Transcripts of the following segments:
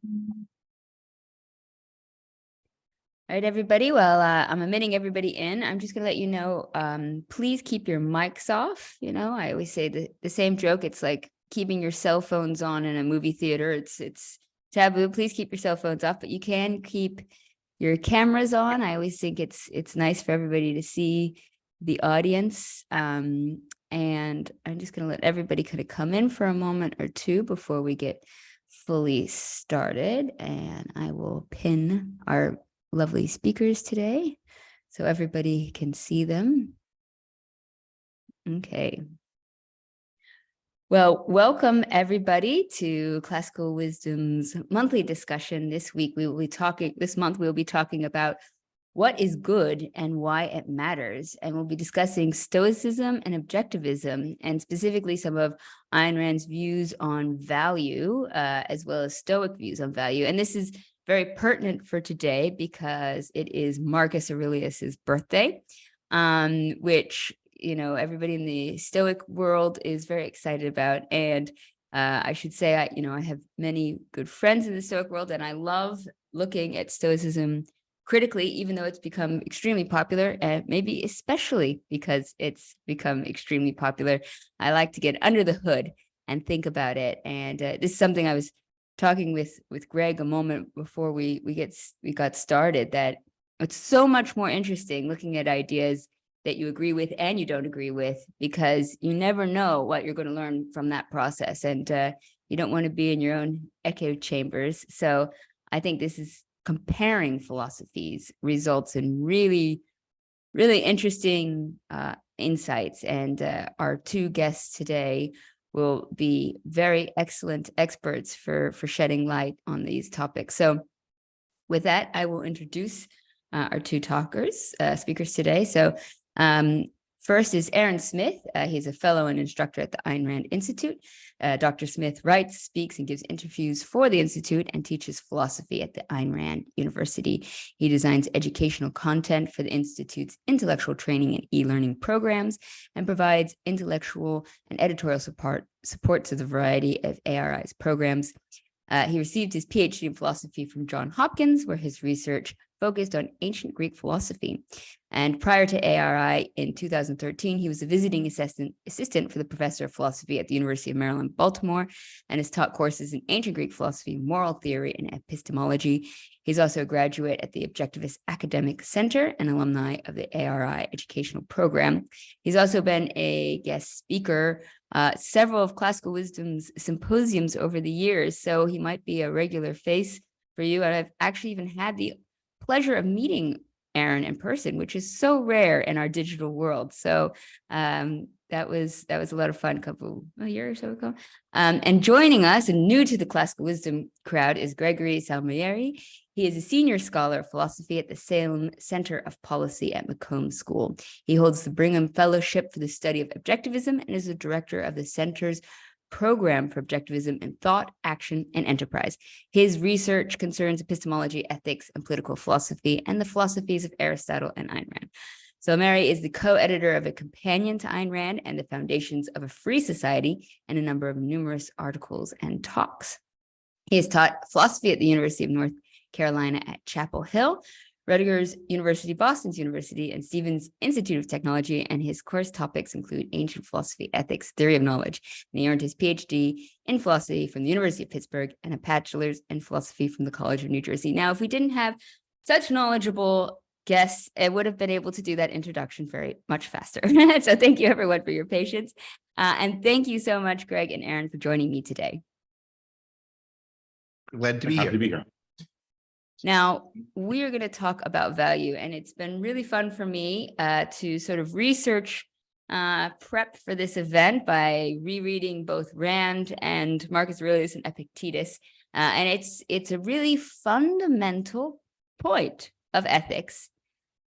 All right, everybody. Well, I'm admitting everybody in. I'm just going to let you know, please keep your mics off. You know, I always say the same joke. It's like keeping your cell phones on in a movie theater. It's taboo. Please keep your cell phones off, but you can keep your cameras on. I always think it's nice for everybody to see the audience. And I'm just going to let everybody kind of come in for a moment or two before we get fully started. And I will pin our lovely speakers today so everybody can see them. Okay. Well, welcome everybody to Classical Wisdom's monthly discussion. This month we'll be talking about what is good and why it matters. And we'll be discussing Stoicism and Objectivism, and specifically some of Ayn Rand's views on value, as well as Stoic views on value. And this is very pertinent for today because it is Marcus Aurelius's birthday, which, you know, everybody in the Stoic world is very excited about. And I should say, I have many good friends in the Stoic world, and I love looking at Stoicism critically, even though it's become extremely popular, and maybe especially because it's become extremely popular. I like to get under the hood and think about it. And this is something I was talking with Greg a moment before we got started, that it's so much more interesting looking at ideas that you agree with and you don't agree with, because you never know what you're going to learn from that process, and you don't want to be in your own echo chambers. So I think this is comparing philosophies results in really, really interesting insights. And our two guests today will be very excellent experts for shedding light on these topics. So with that, I will introduce our two speakers today. So first is Aaron Smith. He's a fellow and instructor at the Ayn Rand Institute. Dr. Smith writes, speaks, and gives interviews for the Institute and teaches philosophy at the Ayn Rand University. He designs educational content for the Institute's intellectual training and e-learning programs, and provides intellectual and editorial support to the variety of ARI's programs. He received his PhD in philosophy from Johns Hopkins, where his research focused on ancient Greek philosophy. And prior to ARI in 2013, he was a visiting assistant for the professor of philosophy at the University of Maryland, Baltimore, and has taught courses in ancient Greek philosophy, moral theory, and epistemology. He's also a graduate at the Objectivist Academic Center and alumni of the ARI educational program. He's also been a guest speaker several of Classical Wisdom's symposiums over the years, so he might be a regular face for you. And I've actually even had the pleasure of meeting Aaron in person, which is so rare in our digital world. So that was a lot of fun a year or so ago. And joining us, and new to the Classical Wisdom crowd, is Gregory Salmieri. He is a senior scholar of philosophy at the Salem Center of Policy at McCombs School. He holds the Brigham Fellowship for the Study of Objectivism and is the director of the Center's Program for Objectivism in Thought, Action, and Enterprise. His research concerns epistemology, ethics, and political philosophy, and the philosophies of Aristotle and Ayn Rand. Salmieri is the co-editor of A Companion to Ayn Rand and the Foundations of a Free Society, and a number of numerous articles and talks. He has taught philosophy at the University of North Carolina at Chapel Hill, Rutgers University, Boston's University, and Stevens Institute of Technology, and his course topics include ancient philosophy, ethics, theory of knowledge. And he earned his PhD in philosophy from the University of Pittsburgh and a bachelor's in philosophy from the College of New Jersey. Now, if we didn't have such knowledgeable guests, it would have been able to do that introduction very much faster. So thank you, everyone, for your patience. And thank you so much, Greg and Aaron, for joining me today. Glad to be here. Now, we are going to talk about value, and it's been really fun for me to sort of research, prep for this event by rereading both Rand and Marcus Aurelius and Epictetus. And it's a really fundamental point of ethics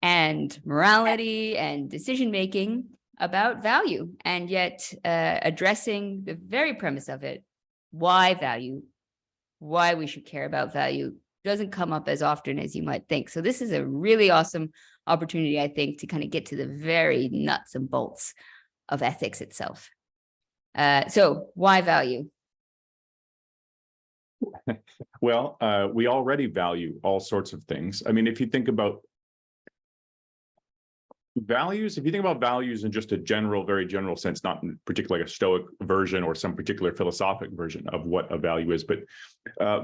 and morality and decision-making about value, and yet addressing the very premise of it, why value, why we should care about value, doesn't come up as often as you might think. So this is a really awesome opportunity, I think, to kind of get to the very nuts and bolts of ethics itself. So why value? Well, we already value all sorts of things. I mean, if you think about values, if you think about values in just a general, very general sense, not in particularly a Stoic version or some particular philosophic version of what a value is, but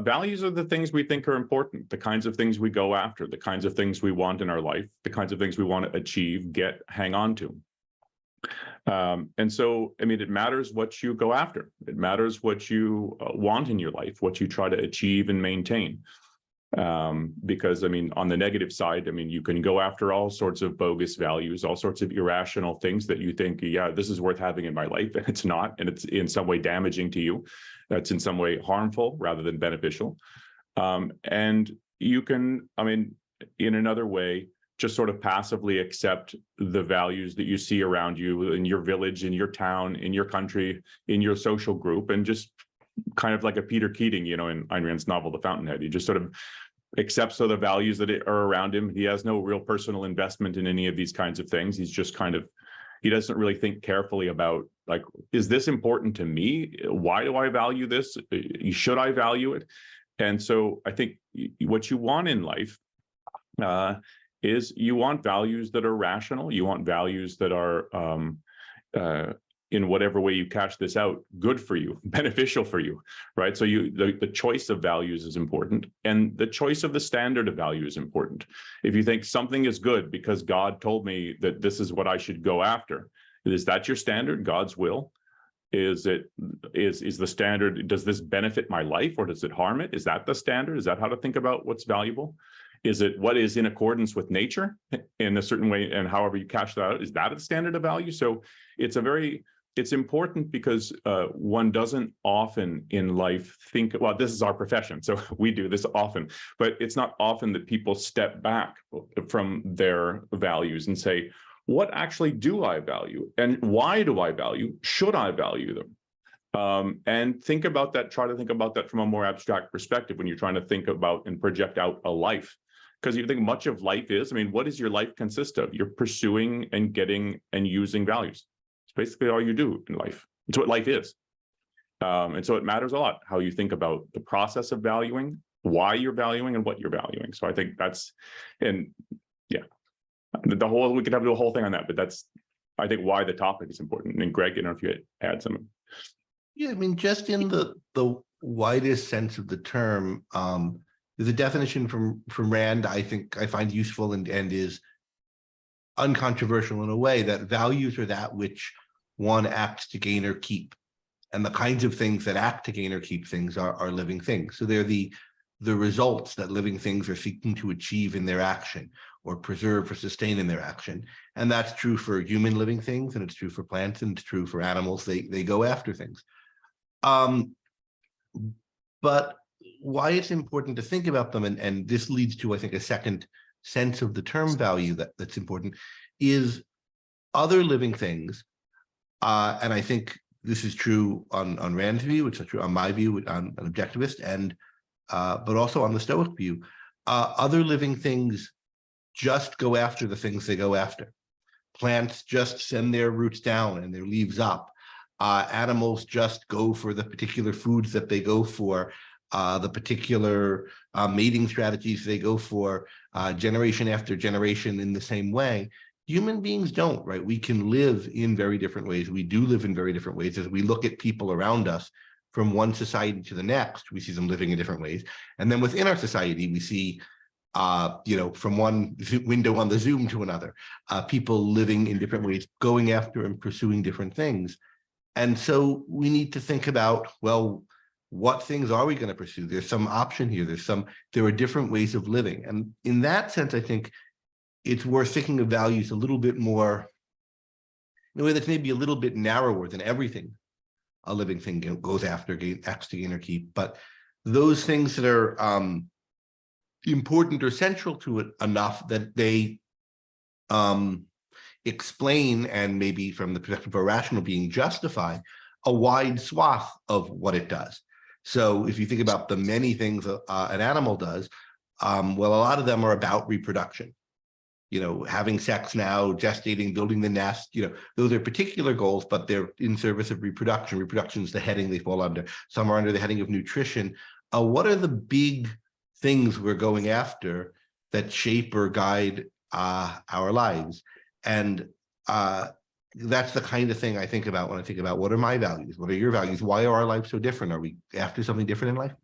values are the things we think are important, the kinds of things we go after, the kinds of things we want in our life, the kinds of things we want to achieve, hang on to. And so, I mean, it matters what you go after. It matters what you want in your life, what you try to achieve and maintain. Because, I mean, on the negative side, I mean, you can go after all sorts of bogus values, all sorts of irrational things that you think, yeah, this is worth having in my life, and it's not, and it's in some way damaging to you. That's in some way harmful rather than beneficial. And you can, I mean, in another way, just sort of passively accept the values that you see around you in your village, in your town, in your country, in your social group, and just kind of like a Peter Keating, you know, in Ayn Rand's novel, The Fountainhead. He just sort of accepts the values that are around him. He has no real personal investment in any of these kinds of things. He's just kind of, he doesn't really think carefully about, like, is this important to me? Why do I value this? Should I value it? And so I think what you want in life is you want values that are rational. You want values that are, in whatever way you cash this out, good for you, beneficial for you, right? So the choice of values is important, and the choice of the standard of value is important. If you think something is good because God told me that this is what I should go after, is that your standard, God's will? Is the standard, does this benefit my life or does it harm it? Is that the standard? Is that how to think about what's valuable? Is it what is in accordance with nature in a certain way, and however you cash that out, is that a standard of value? So it's important because one doesn't often in life think, well, this is our profession, so we do this often, but it's not often that people step back from their values and say, what actually do I value? And why do I value? Should I value them? And think about that, try to think about that from a more abstract perspective when you're trying to think about and project out a life. Because you think much of life is, I mean, what does your life consist of? You're pursuing and getting and using values. It's basically all you do in life. It's what life is. And so it matters a lot how you think about the process of valuing, why you're valuing, and what you're valuing. So I think that's, and yeah, we could have the whole thing on that, but that's, I think, why the topic is important. And Greg, I don't know if you add something. Yeah, I mean, just in the widest sense of the term, there's a definition from Rand I think I find useful and is uncontroversial in a way, that values are that which one acts to gain or keep. And the kinds of things that act to gain or keep things are living things. So they're the results that living things are seeking to achieve in their action, or preserve or sustain in their action. And that's true for human living things, and it's true for plants, and it's true for animals. They go after things. But why it's important to think about them, and this leads to, I think, a second sense of the term value that's important, is other living things. And I think this is true on Rand's view, it's true on my view, on an objectivist, and but also on the Stoic view. Other living things just go after the things they go after. Plants just send their roots down and their leaves up. Animals just go for the particular foods that they go for, the particular mating strategies they go for, generation after generation in the same way. Human beings don't, right? We can live in very different ways. We do live in very different ways. As we look at people around us from one society to the next, we see them living in different ways. And then within our society, we see, from one window on the Zoom to another, people living in different ways, going after and pursuing different things. And so we need to think about, well, what things are we going to pursue? There's some option here. There are different ways of living. And in that sense, I think it's worth thinking of values a little bit more in a way that's maybe a little bit narrower than everything a living thing goes after, acts to gain or keep. But those things that are important or central to it enough that they explain, and maybe from the perspective of a rational being, justify a wide swath of what it does. So if you think about the many things an animal does, well, a lot of them are about reproduction. Having sex now, gestating, building the nest, those are particular goals, but they're in service of reproduction. Reproduction is the heading they fall under. Some are under the heading of nutrition. what are the big things we're going after that shape or guide our lives? And that's the kind of thing I think about when I think about what are my values? What are your values? Why are our lives so different? Are we after something different in life?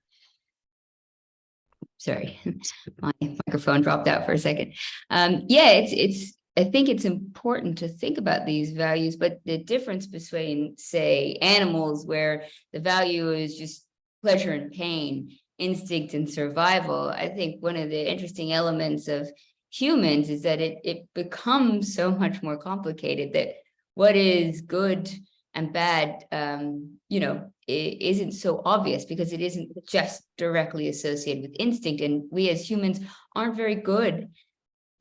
Sorry, my microphone dropped out for a second. Yeah, I think it's important to think about these values, but the difference between, say, animals, where the value is just pleasure and pain, instinct and survival. I think one of the interesting elements of humans is that it becomes so much more complicated, that what is good and bad, it isn't so obvious, because it isn't just directly associated with instinct. And we as humans aren't very good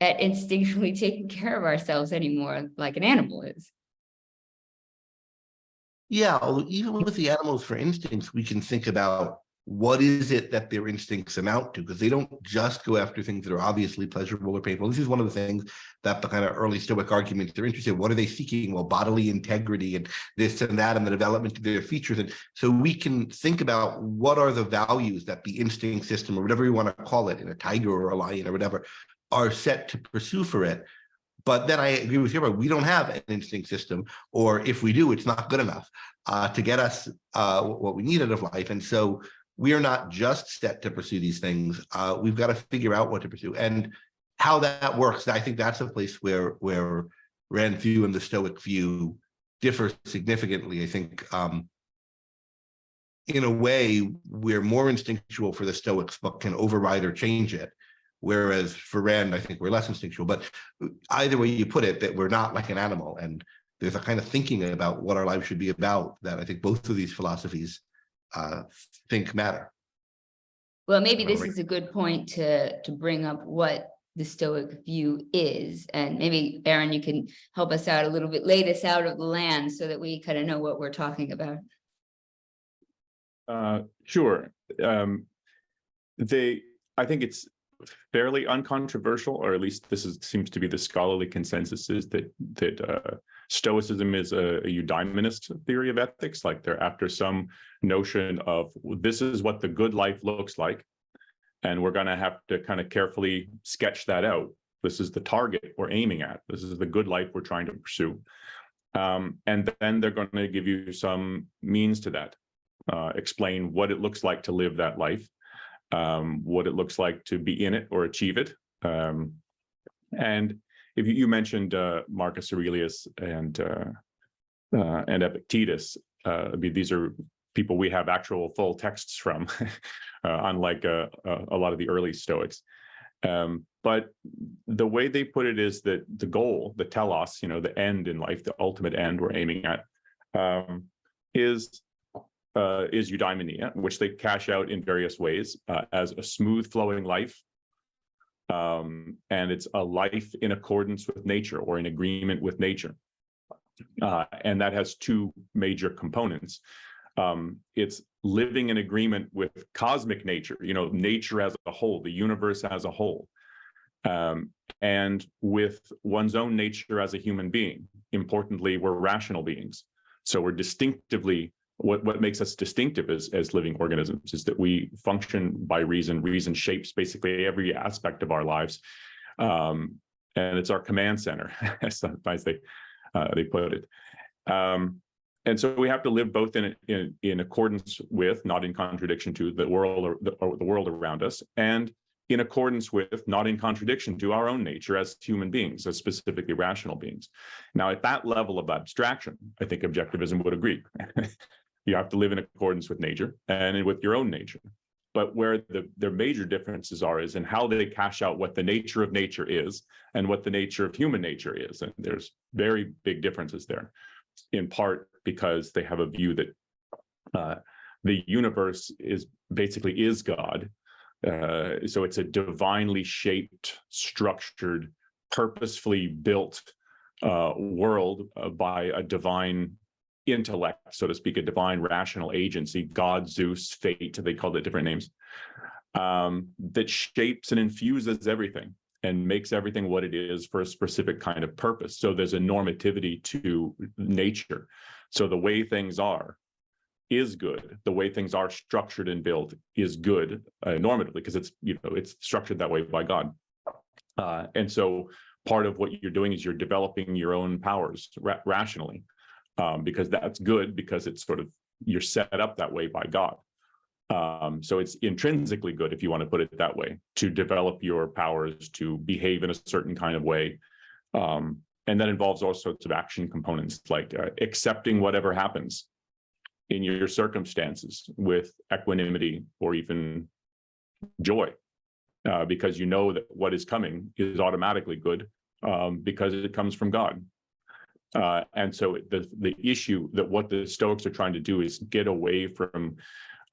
at instinctually taking care of ourselves anymore, like an animal is. Yeah, although even with the animals, for instincts, we can think about what is it that their instincts amount to, because they don't just go after things that are obviously pleasurable or painful. This is one of the things that the kind of early Stoic arguments they're interested in. What are they seeking? Well, bodily integrity and this and that, and the development of their features. And so we can think about what are the values that the instinct system, or whatever you want to call it, in a tiger or a lion or whatever, are set to pursue for it. But then I agree with you, but we don't have an instinct system, or if we do, it's not good enough to get us what we need out of life. And so we are not just set to pursue these things. We've got to figure out what to pursue and how that works. I think that's a place where Rand's view and the Stoic view differ significantly. I think in a way, we're more instinctual for the Stoics, but can override or change it. Whereas for Rand, I think we're less instinctual. But either way you put it, that we're not like an animal. And there's a kind of thinking about what our lives should be about that I think both of these philosophies think matter. Well, maybe this is a good point to bring up what the Stoic view is. And maybe, Aaron, you can help us out a little bit, lay this out of the land so that we kind of know what we're talking about. Sure. I think it's fairly uncontroversial, or at least seems to be the scholarly consensus, is that Stoicism is a eudaimonist theory of ethics. Like they're after some notion of this is what the good life looks like, and we're going to have to kind of carefully sketch that out. This is the target we're aiming at. This is the good life we're trying to pursue. And then they're going to give you some means to that, explain what it looks like to live that life, what it looks like to be in it or achieve it. And if you mentioned Marcus Aurelius and Epictetus, these are people we have actual full texts from, unlike a lot of the early Stoics. But the way they put it is that the goal, the telos, the end in life, the ultimate end we're aiming at, is eudaimonia, which they cash out in various ways as a smooth flowing life. And it's a life in accordance with nature, or in agreement with nature. And that has two major components. It's living in agreement with cosmic nature, nature as a whole, the universe as a whole, and with one's own nature as a human being. Importantly, we're rational beings. So we're distinctively, what makes us distinctive as living organisms is that we function by reason. Reason shapes basically every aspect of our lives. And it's our command center, as sometimes they put it. And so we have to live both in accordance with, not in contradiction to, the world around us, and in accordance with, not in contradiction to, our own nature as human beings, as specifically rational beings. Now, at that level of abstraction, I think Objectivism would agree. You have to live in accordance with nature and with your own nature. But where their major differences is in how they cash out what the nature of nature is and what the nature of human nature is. And there's very big differences there, in part because they have a view that the universe is God. So it's a divinely shaped, structured, purposefully built world by a divine intellect, so to speak, a divine rational agency, God, Zeus, fate, they called it different names, that shapes and infuses everything and makes everything what it is for a specific kind of purpose. So there's a normativity to nature. So the way things are is good. The way things are structured and built is good normatively, because it's, it's structured that way by God. And so part of what you're doing is you're developing your own powers rationally, because that's good, because it's sort of, you're set up that way by God. So it's intrinsically good, if you want to put it that way, to develop your powers to behave in a certain kind of way. And that involves all sorts of action components, like accepting whatever happens in your circumstances with equanimity or even joy, because you know that what is coming is automatically good, because it comes from God. And so the issue that what the Stoics are trying to do is get away from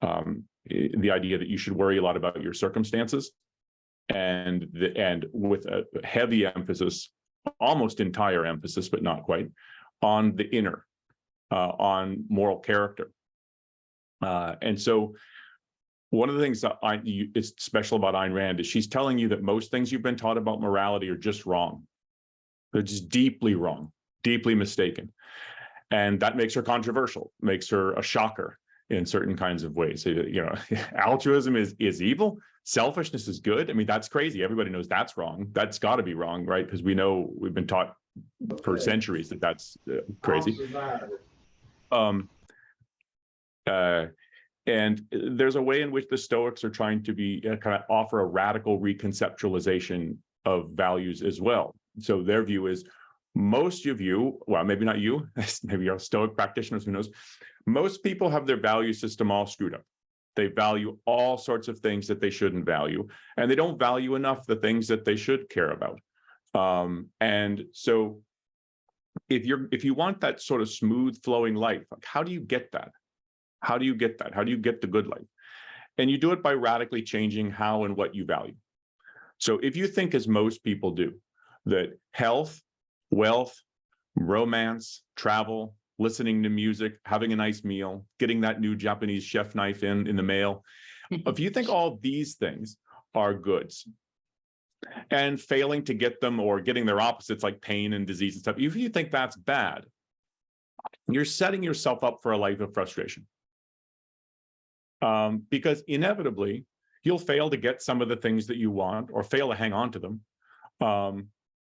the idea that you should worry a lot about your circumstances, and with a heavy emphasis, almost entire emphasis, but not quite, on the inner, on moral character. And so one of the things that is special about Ayn Rand is she's telling you that most things you've been taught about morality are just wrong. They're just deeply wrong, deeply mistaken. And that makes her controversial, makes her a shocker in certain kinds of ways. Altruism is evil, selfishness is good. I mean, that's crazy. Everybody knows that's wrong. That's got to be wrong, right? Because we know, we've been taught for centuries that that's crazy. And there's a way in which the Stoics are trying to be kind of offer a radical reconceptualization of values as well. So their view is, most of you, well, maybe not you, maybe you're Stoic practitioners, who knows, most people have their value system all screwed up. They value all sorts of things that they shouldn't value, and they don't value enough the things that they should care about. And so if you want that sort of smooth flowing life, like, how do you get that? How do you get that? How do you get the good life? And you do it by radically changing how and what you value. So if you think, as most people do, that health, wealth, romance, travel, listening to music, having a nice meal, getting that new Japanese chef knife in the mail, if you think all these things are goods, and failing to get them or getting their opposites like pain and disease and stuff, if you think that's bad, you're setting yourself up for a life of frustration. Because inevitably, you'll fail to get some of the things that you want, or fail to hang on to them.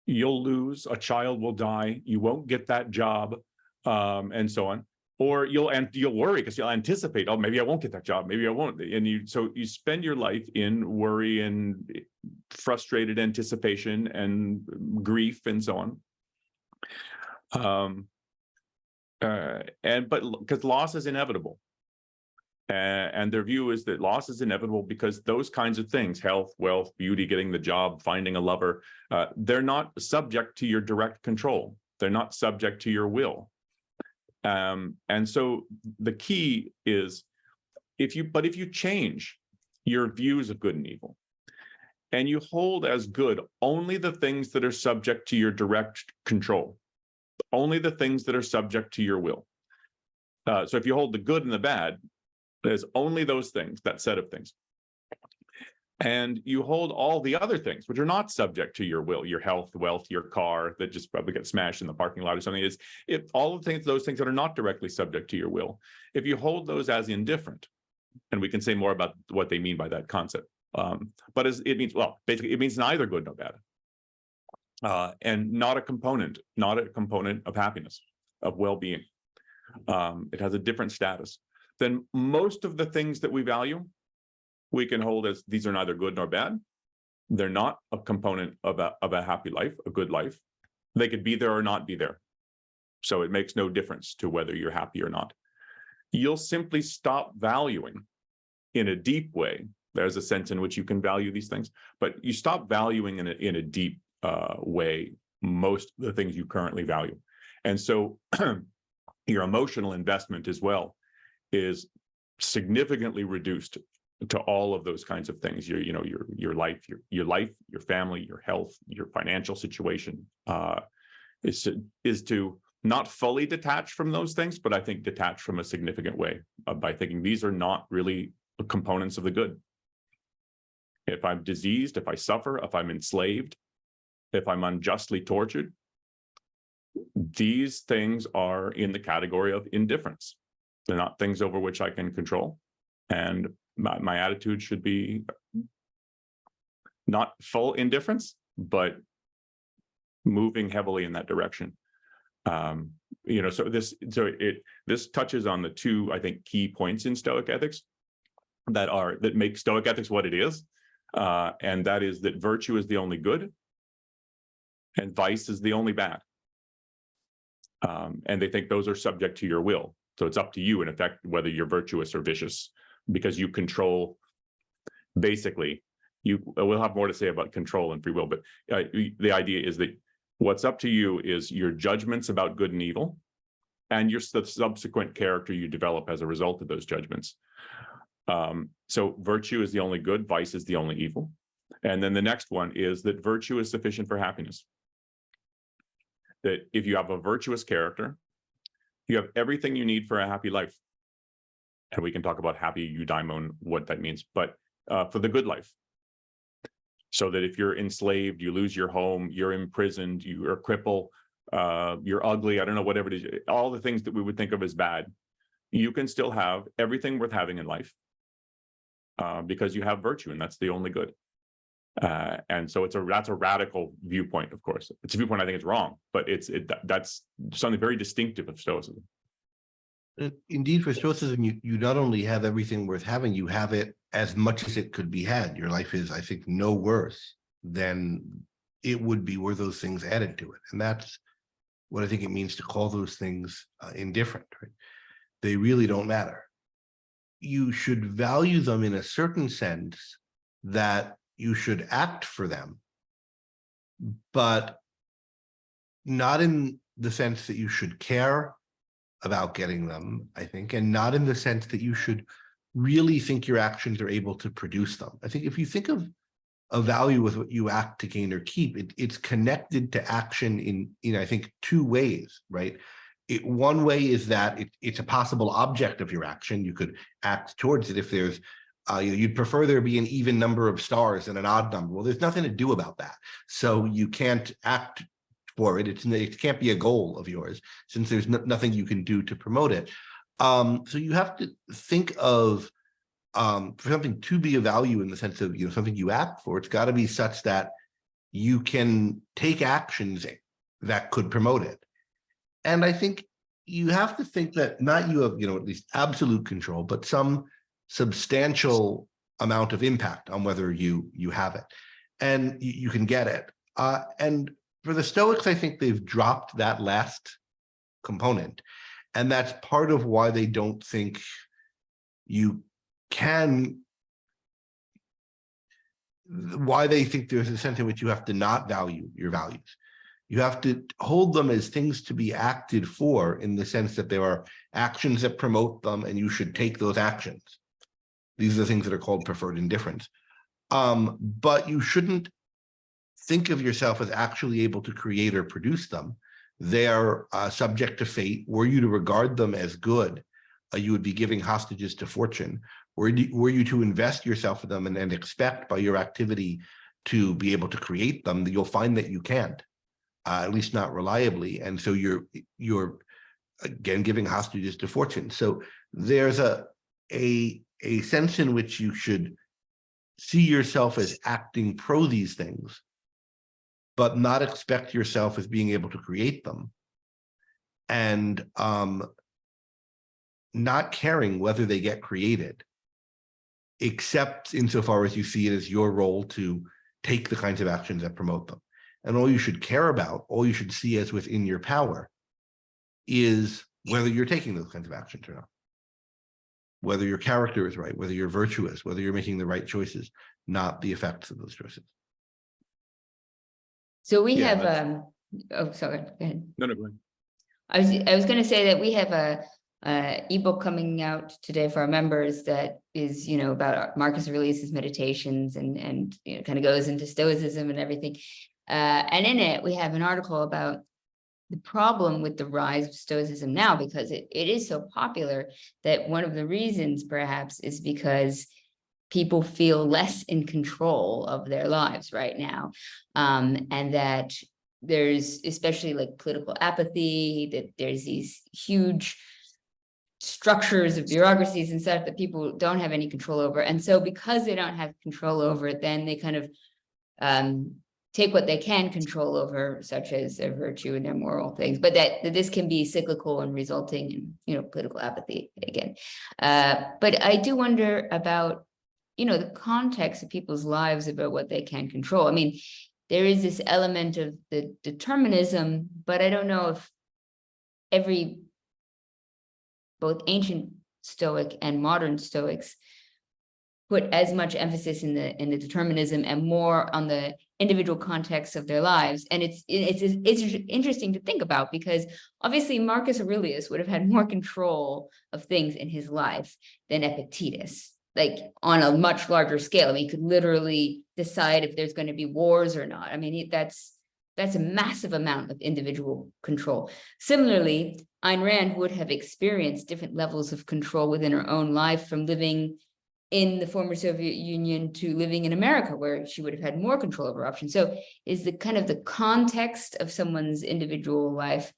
You'll lose, a child will die, you won't get that job, and so on. Or you'll worry because you'll anticipate, oh, maybe I won't get that job, maybe I won't. And so you spend your life in worry and frustrated anticipation and grief and so on. But because loss is inevitable. And their view is that loss is inevitable because those kinds of things, health, wealth, beauty, getting the job, finding a lover, they're not subject to your direct control. They're not subject to your will. And so the key is, if you change your views of good and evil, and you hold as good only the things that are subject to your direct control, only the things that are subject to your will. So if you hold the good and the bad, there's only those things, that set of things. And you hold all the other things, which are not subject to your will, your health, wealth, your car that just probably gets smashed in the parking lot or something, is if all of those things that are not directly subject to your will, if you hold those as indifferent, and we can say more about what they mean by that concept. But it means, well, basically it means neither good nor bad. And not a component of happiness, of well-being. It has a different status. Then most of the things that we value, we can hold as these are neither good nor bad. They're not a component of a happy life, a good life. They could be there or not be there. So it makes no difference to whether you're happy or not. You'll simply stop valuing in a deep way. There's a sense in which you can value these things, but you stop valuing in a deep way most of the things you currently value. And so your emotional investment as well is significantly reduced to all of those kinds of things. Your life, your family, your health, your financial situation, is to not fully detach from those things, but I think detach from a significant way by thinking these are not really components of the good. If I'm diseased, if I suffer, if I'm enslaved, if I'm unjustly tortured, these things are in the category of indifference. They're not things over which I can control. And my attitude should be not full indifference, but moving heavily in that direction. So this touches on the two, I think, key points in Stoic ethics that make Stoic ethics what it is. And that is that virtue is the only good and vice is the only bad. And they think those are subject to your will. So it's up to you, in effect, whether you're virtuous or vicious, because you control, basically, we'll have more to say about control and free will, but the idea is that what's up to you is your judgments about good and evil and the subsequent character you develop as a result of those judgments. So virtue is the only good, vice is the only evil. And then the next one is that virtue is sufficient for happiness. That if you have a virtuous character, you have everything you need for a happy life. And we can talk about happy eudaimon, what that means, but for the good life. So that if you're enslaved, you lose your home, you're imprisoned, you're a cripple, you're ugly, I don't know, whatever it is, all the things that we would think of as bad, you can still have everything worth having in life because you have virtue, and that's the only good. And so that's a radical viewpoint, of course. It's a viewpoint I think is wrong, but that's something very distinctive of Stoicism. Indeed, for Stoicism, you not only have everything worth having, you have it as much as it could be had. Your life is, I think, no worse than it would be were those things added to it. And that's what I think it means to call those things indifferent, right? They really don't matter. You should value them in a certain sense, that you should act for them, but not in the sense that you should care about getting them, I think, and not in the sense that you should really think your actions are able to produce them. I think if you think of a value with what you act to gain or keep, it's connected to action in I think, two ways, right? One way is that it's a possible object of your action. You could act towards it if there's, you'd prefer there be an even number of stars than an odd number. Well, there's nothing to do about that. So you can't act for it. It can't be a goal of yours since there's nothing you can do to promote it. So you have to think of for something to be a value in the sense of something you act for. It's got to be such that you can take actions that could promote it. And I think you have to think that not you have at least absolute control, but some substantial amount of impact on whether you have it, and you can get it. And for the Stoics, I think they've dropped that last component. And that's part of why they don't think you can, why they think there's a sense in which you have to not value your values. You have to hold them as things to be acted for, in the sense that there are actions that promote them and you should take those actions. These are the things that are called preferred indifference. But you shouldn't think of yourself as actually able to create or produce them. They are subject to fate. Were you to regard them as good, you would be giving hostages to fortune. Were you to invest yourself in them and expect by your activity to be able to create them, you'll find that you can't, at least not reliably. And so you're again giving hostages to fortune. So there's a sense in which you should see yourself as acting pro these things, but not expect yourself as being able to create them, and not caring whether they get created, except insofar as you see it as your role to take the kinds of actions that promote them. And all you should care about, all you should see as within your power, is whether you're taking those kinds of actions or not, whether your character is right, whether you're virtuous, whether you're making the right choices, not the effects of those choices. So we have, oh, sorry, go ahead. No, go ahead. I was going to say that we have a ebook coming out today for our members that is, about Marcus Aurelius's meditations and kind of goes into Stoicism and everything. And in it, we have an article about the problem with the rise of Stoicism now, because it is so popular, that one of the reasons perhaps is because people feel less in control of their lives right now. And that there's especially like political apathy, that there's these huge structures of bureaucracies and stuff that people don't have any control over. And so because they don't have control over it, then they kind of take what they can control over, such as their virtue and their moral things, but that this can be cyclical and resulting in, you know, political apathy again. But I do wonder about, you know, the context of people's lives about what they can control. I mean, there is this element of the determinism, but I don't know if both ancient Stoic and modern Stoics put as much emphasis in the determinism and more on the individual context of their lives. And it's interesting to think about, because obviously Marcus Aurelius would have had more control of things in his life than Epictetus, like on a much larger scale. I mean, he could literally decide if there's going to be wars or not. I mean, that's a massive amount of individual control. Similarly, Ayn Rand would have experienced different levels of control within her own life, from living in the former Soviet Union to living in America, where she would have had more control over options. So is the kind of the context of someone's individual life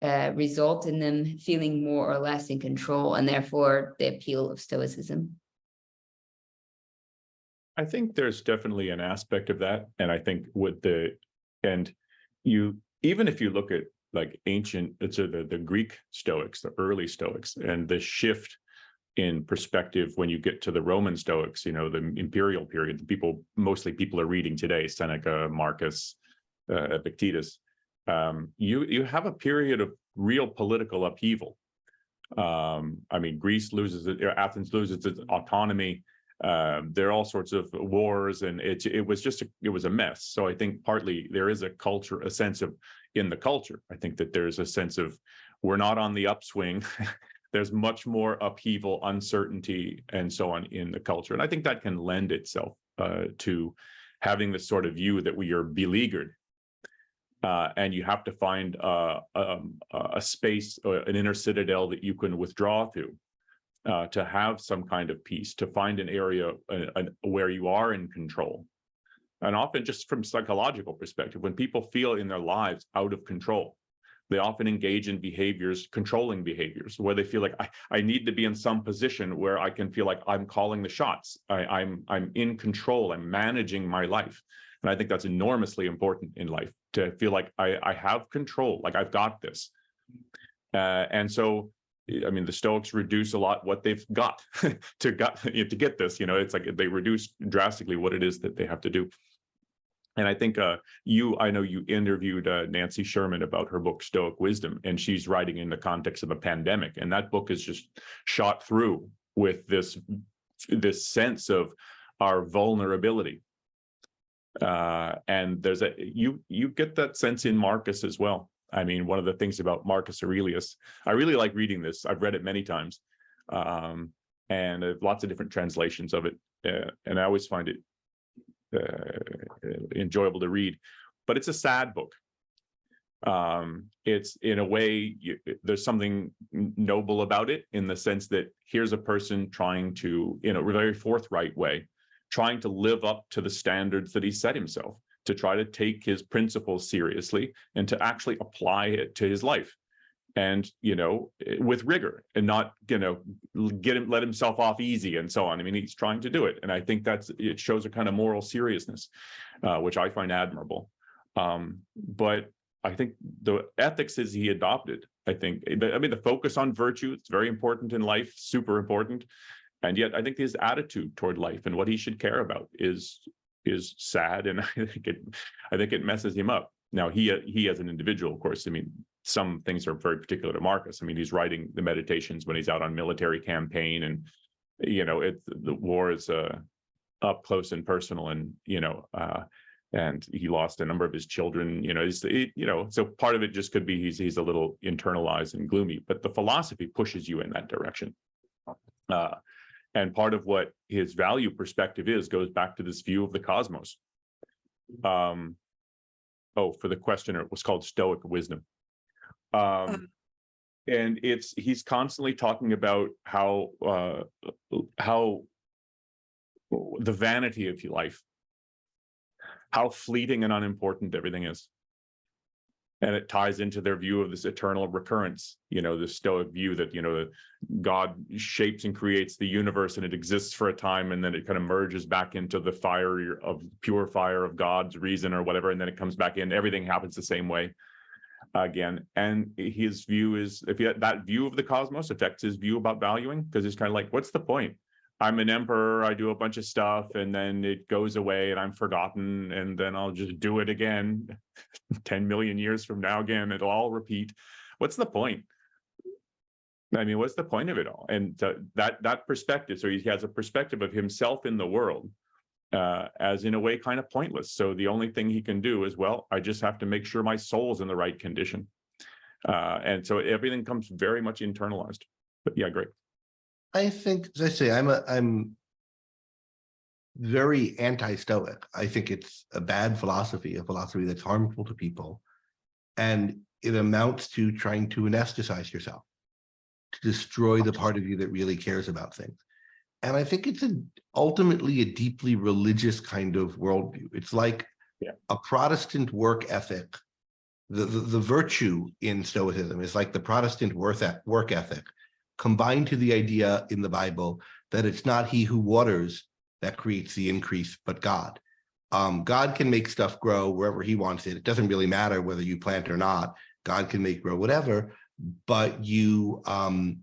result in them feeling more or less in control, and therefore the appeal of Stoicism? I think there's definitely an aspect of that. And I think even if you look at like the Greek Stoics, the early Stoics, and the shift in perspective when you get to the Roman Stoics, you know, the Imperial period, mostly people are reading today, Seneca, Marcus, Epictetus, you have a period of real political upheaval. I mean, Athens loses its autonomy. There are all sorts of wars, and it was a mess. So I think partly there is a sense of, in the culture, I think that there's a sense of, we're not on the upswing. There's much more upheaval, uncertainty, and so on in the culture. And I think that can lend itself to having this sort of view that we are beleaguered. And you have to find a space, an inner citadel that you can withdraw to have some kind of peace, to find an area where you are in control. And often, just from psychological perspective, when people feel in their lives out of control, they often engage in controlling behaviors, where they feel like I need to be in some position where I can feel like I'm calling the shots. I'm in control. I'm managing my life. And I think that's enormously important in life, to feel like I have control, like I've got this. And so, I mean, the Stoics reduce a lot what they've got to get this. You know, it's like they reduce drastically what it is that they have to do. And I think I know you interviewed Nancy Sherman about her book, Stoic Wisdom, and she's writing in the context of a pandemic. And that book is just shot through with this sense of our vulnerability. And you get that sense in Marcus as well. I mean, one of the things about Marcus Aurelius, I really like reading this. I've read it many times, and lots of different translations of it. And I always find it enjoyable to read, but it's a sad book. It's, in a way, there's something noble about it, in the sense that here's a person trying to, in a very forthright way, trying to live up to the standards that he set himself, to try to take his principles seriously and to actually apply it to his life, and, you know, with rigor, and not, you know, let himself off easy and so on. I mean, he's trying to do it. And I think it shows a kind of moral seriousness, which I find admirable. But I think the ethics as he adopted, I mean, the focus on virtue, it's very important in life, super important. And yet I think his attitude toward life and what he should care about is sad. And I think it messes him up. Now, he as an individual, of course, I mean, some things are very particular to Marcus. I mean, he's writing the Meditations when he's out on military campaign, and, you know, the war is up close and personal, and, you know, and he lost a number of his children, you know, so part of it just could be he's a little internalized and gloomy, but the philosophy pushes you in that direction. And part of what his value perspective goes back to this view of the cosmos. For the questioner, it was called Stoic Wisdom. And he's constantly talking about how the vanity of life, how fleeting and unimportant everything is. And it ties into their view of this eternal recurrence, the Stoic view that, God shapes and creates the universe and it exists for a time and then it kind of merges back into the pure fire of God's reason or whatever. And then it comes back in, everything happens the same way again. And his view is, that view of the cosmos affects his view about valuing, because it's kind of like, what's the point? I'm an emperor, I do a bunch of stuff, and then it goes away and I'm forgotten, and then I'll just do it again 10 million years from now again, it'll all repeat. What's the point? I mean, what's the point of it all? And that perspective, so he has a perspective of himself in the world as in a way kind of pointless. So the only thing he can do is, well, I just have to make sure my soul's in the right condition. And so everything comes very much internalized. But yeah, great. I think, as I say, I'm very anti-Stoic. I think it's a bad philosophy, a philosophy that's harmful to people. And it amounts to trying to anesthetize yourself, to destroy the part of you that really cares about things. And I think it's ultimately a deeply religious kind of worldview. It's like a Protestant work ethic. The virtue in Stoicism is like the Protestant work ethic, combined to the idea in the Bible that it's not he who waters that creates the increase, but God. God can make stuff grow wherever he wants it. It doesn't really matter whether you plant or not. God can make grow whatever, but you ought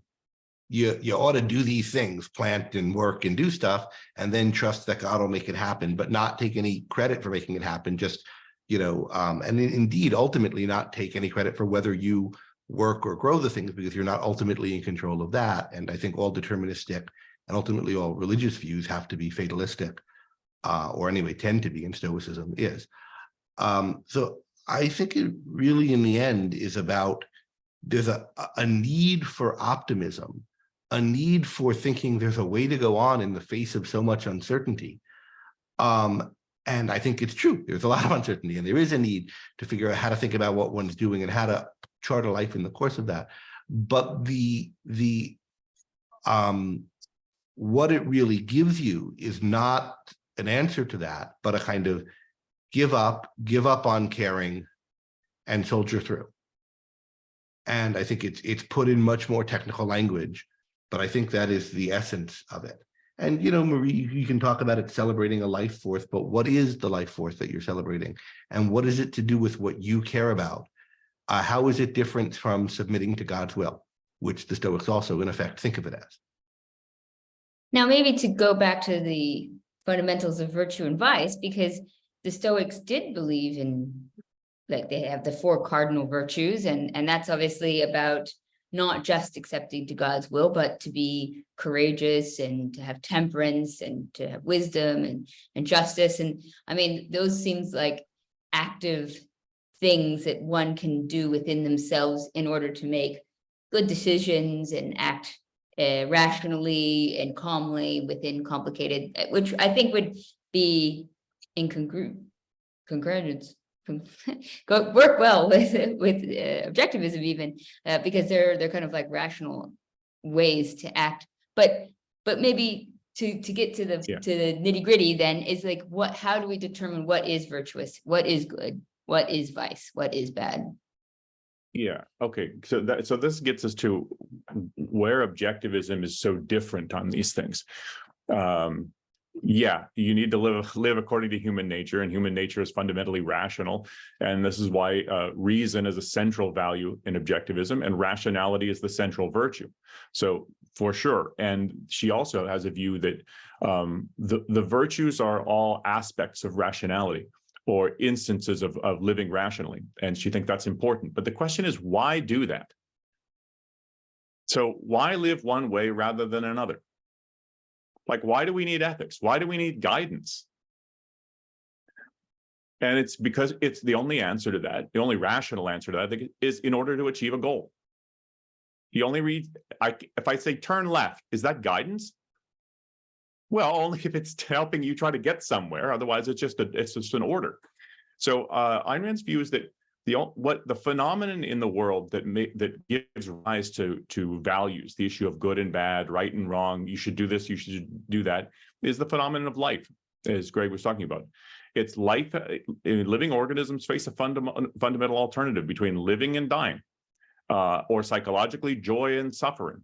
to do these things, plant and work and do stuff, and then trust that God will make it happen, but not take any credit for making it happen. Just, and indeed, ultimately not take any credit for whether you work or grow the things, because you're not ultimately in control of that. And I think all deterministic and ultimately all religious views have to be fatalistic, or anyway, tend to be, and Stoicism is. So I think it really, in the end, is about, there's a need for optimism, a need for thinking there's a way to go on in the face of so much uncertainty. And I think it's true. There's a lot of uncertainty, and there is a need to figure out how to think about what one's doing and how to chart a life in the course of that. But what it really gives you is not an answer to that, but a kind of give up on caring and soldier through. And I think it's put in much more technical language, but I think that is the essence of it. And, Marie, you can talk about it celebrating a life force, but what is the life force that you're celebrating? And what is it to do with what you care about? How is it different from submitting to God's will, which the Stoics also, in effect, think of it as? Now, maybe to go back to the fundamentals of virtue and vice, because the Stoics did believe in, like, they have the 4 cardinal virtues, and that's obviously about not just accepting to God's will, but to be courageous and to have temperance and to have wisdom and justice. And I mean, those seems like active things that one can do within themselves in order to make good decisions and act rationally and calmly within complicated, which I think would be congruence, work well with objectivism even, because they're kind of like rational ways to act. But maybe to get to the nitty gritty then is like, how do we determine what is virtuous, what is good, what is vice, what is bad? Yeah. Okay. So this gets us to where objectivism is so different on these things. Yeah, you need to live according to human nature, and human nature is fundamentally rational. And this is why reason is a central value in objectivism, and rationality is the central virtue. So for sure. And she also has a view that the virtues are all aspects of rationality, or instances of living rationally. And she thinks that's important. But the question is, why do that? So why live one way rather than another? Like, why do we need ethics? Why do we need guidance? And it's because it's the only answer to that, the only rational answer to that, I think, is in order to achieve a goal. You only read, if I say turn left, is that guidance? Well, only if it's helping you try to get somewhere. Otherwise, it's just an order. So Ayn Rand's view is that the phenomenon in the world that gives rise to values, the issue of good and bad, right and wrong, you should do this, you should do that, is the phenomenon of life, as Greg was talking about. It's life. Living organisms face a fundamental alternative between living and dying, or psychologically joy and suffering.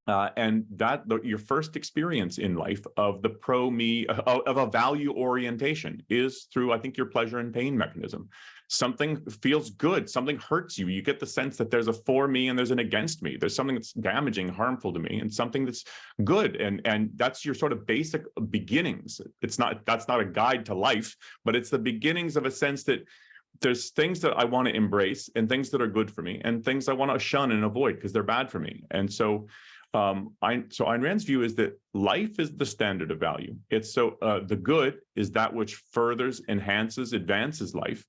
And that your first experience in life of the pro-me, of a value orientation is through, I think, your pleasure and pain mechanism. Something feels good, something hurts you. You get the sense that there's a for me and there's an against me. There's something that's damaging, harmful to me, and something that's good. And that's your sort of basic beginnings. That's not a guide to life, but it's the beginnings of a sense that there's things that I want to embrace and things that are good for me and things I want to shun and avoid because they're bad for me. And so Ayn Rand's view is that life is the standard of value. It's the good is that which furthers, enhances, advances life,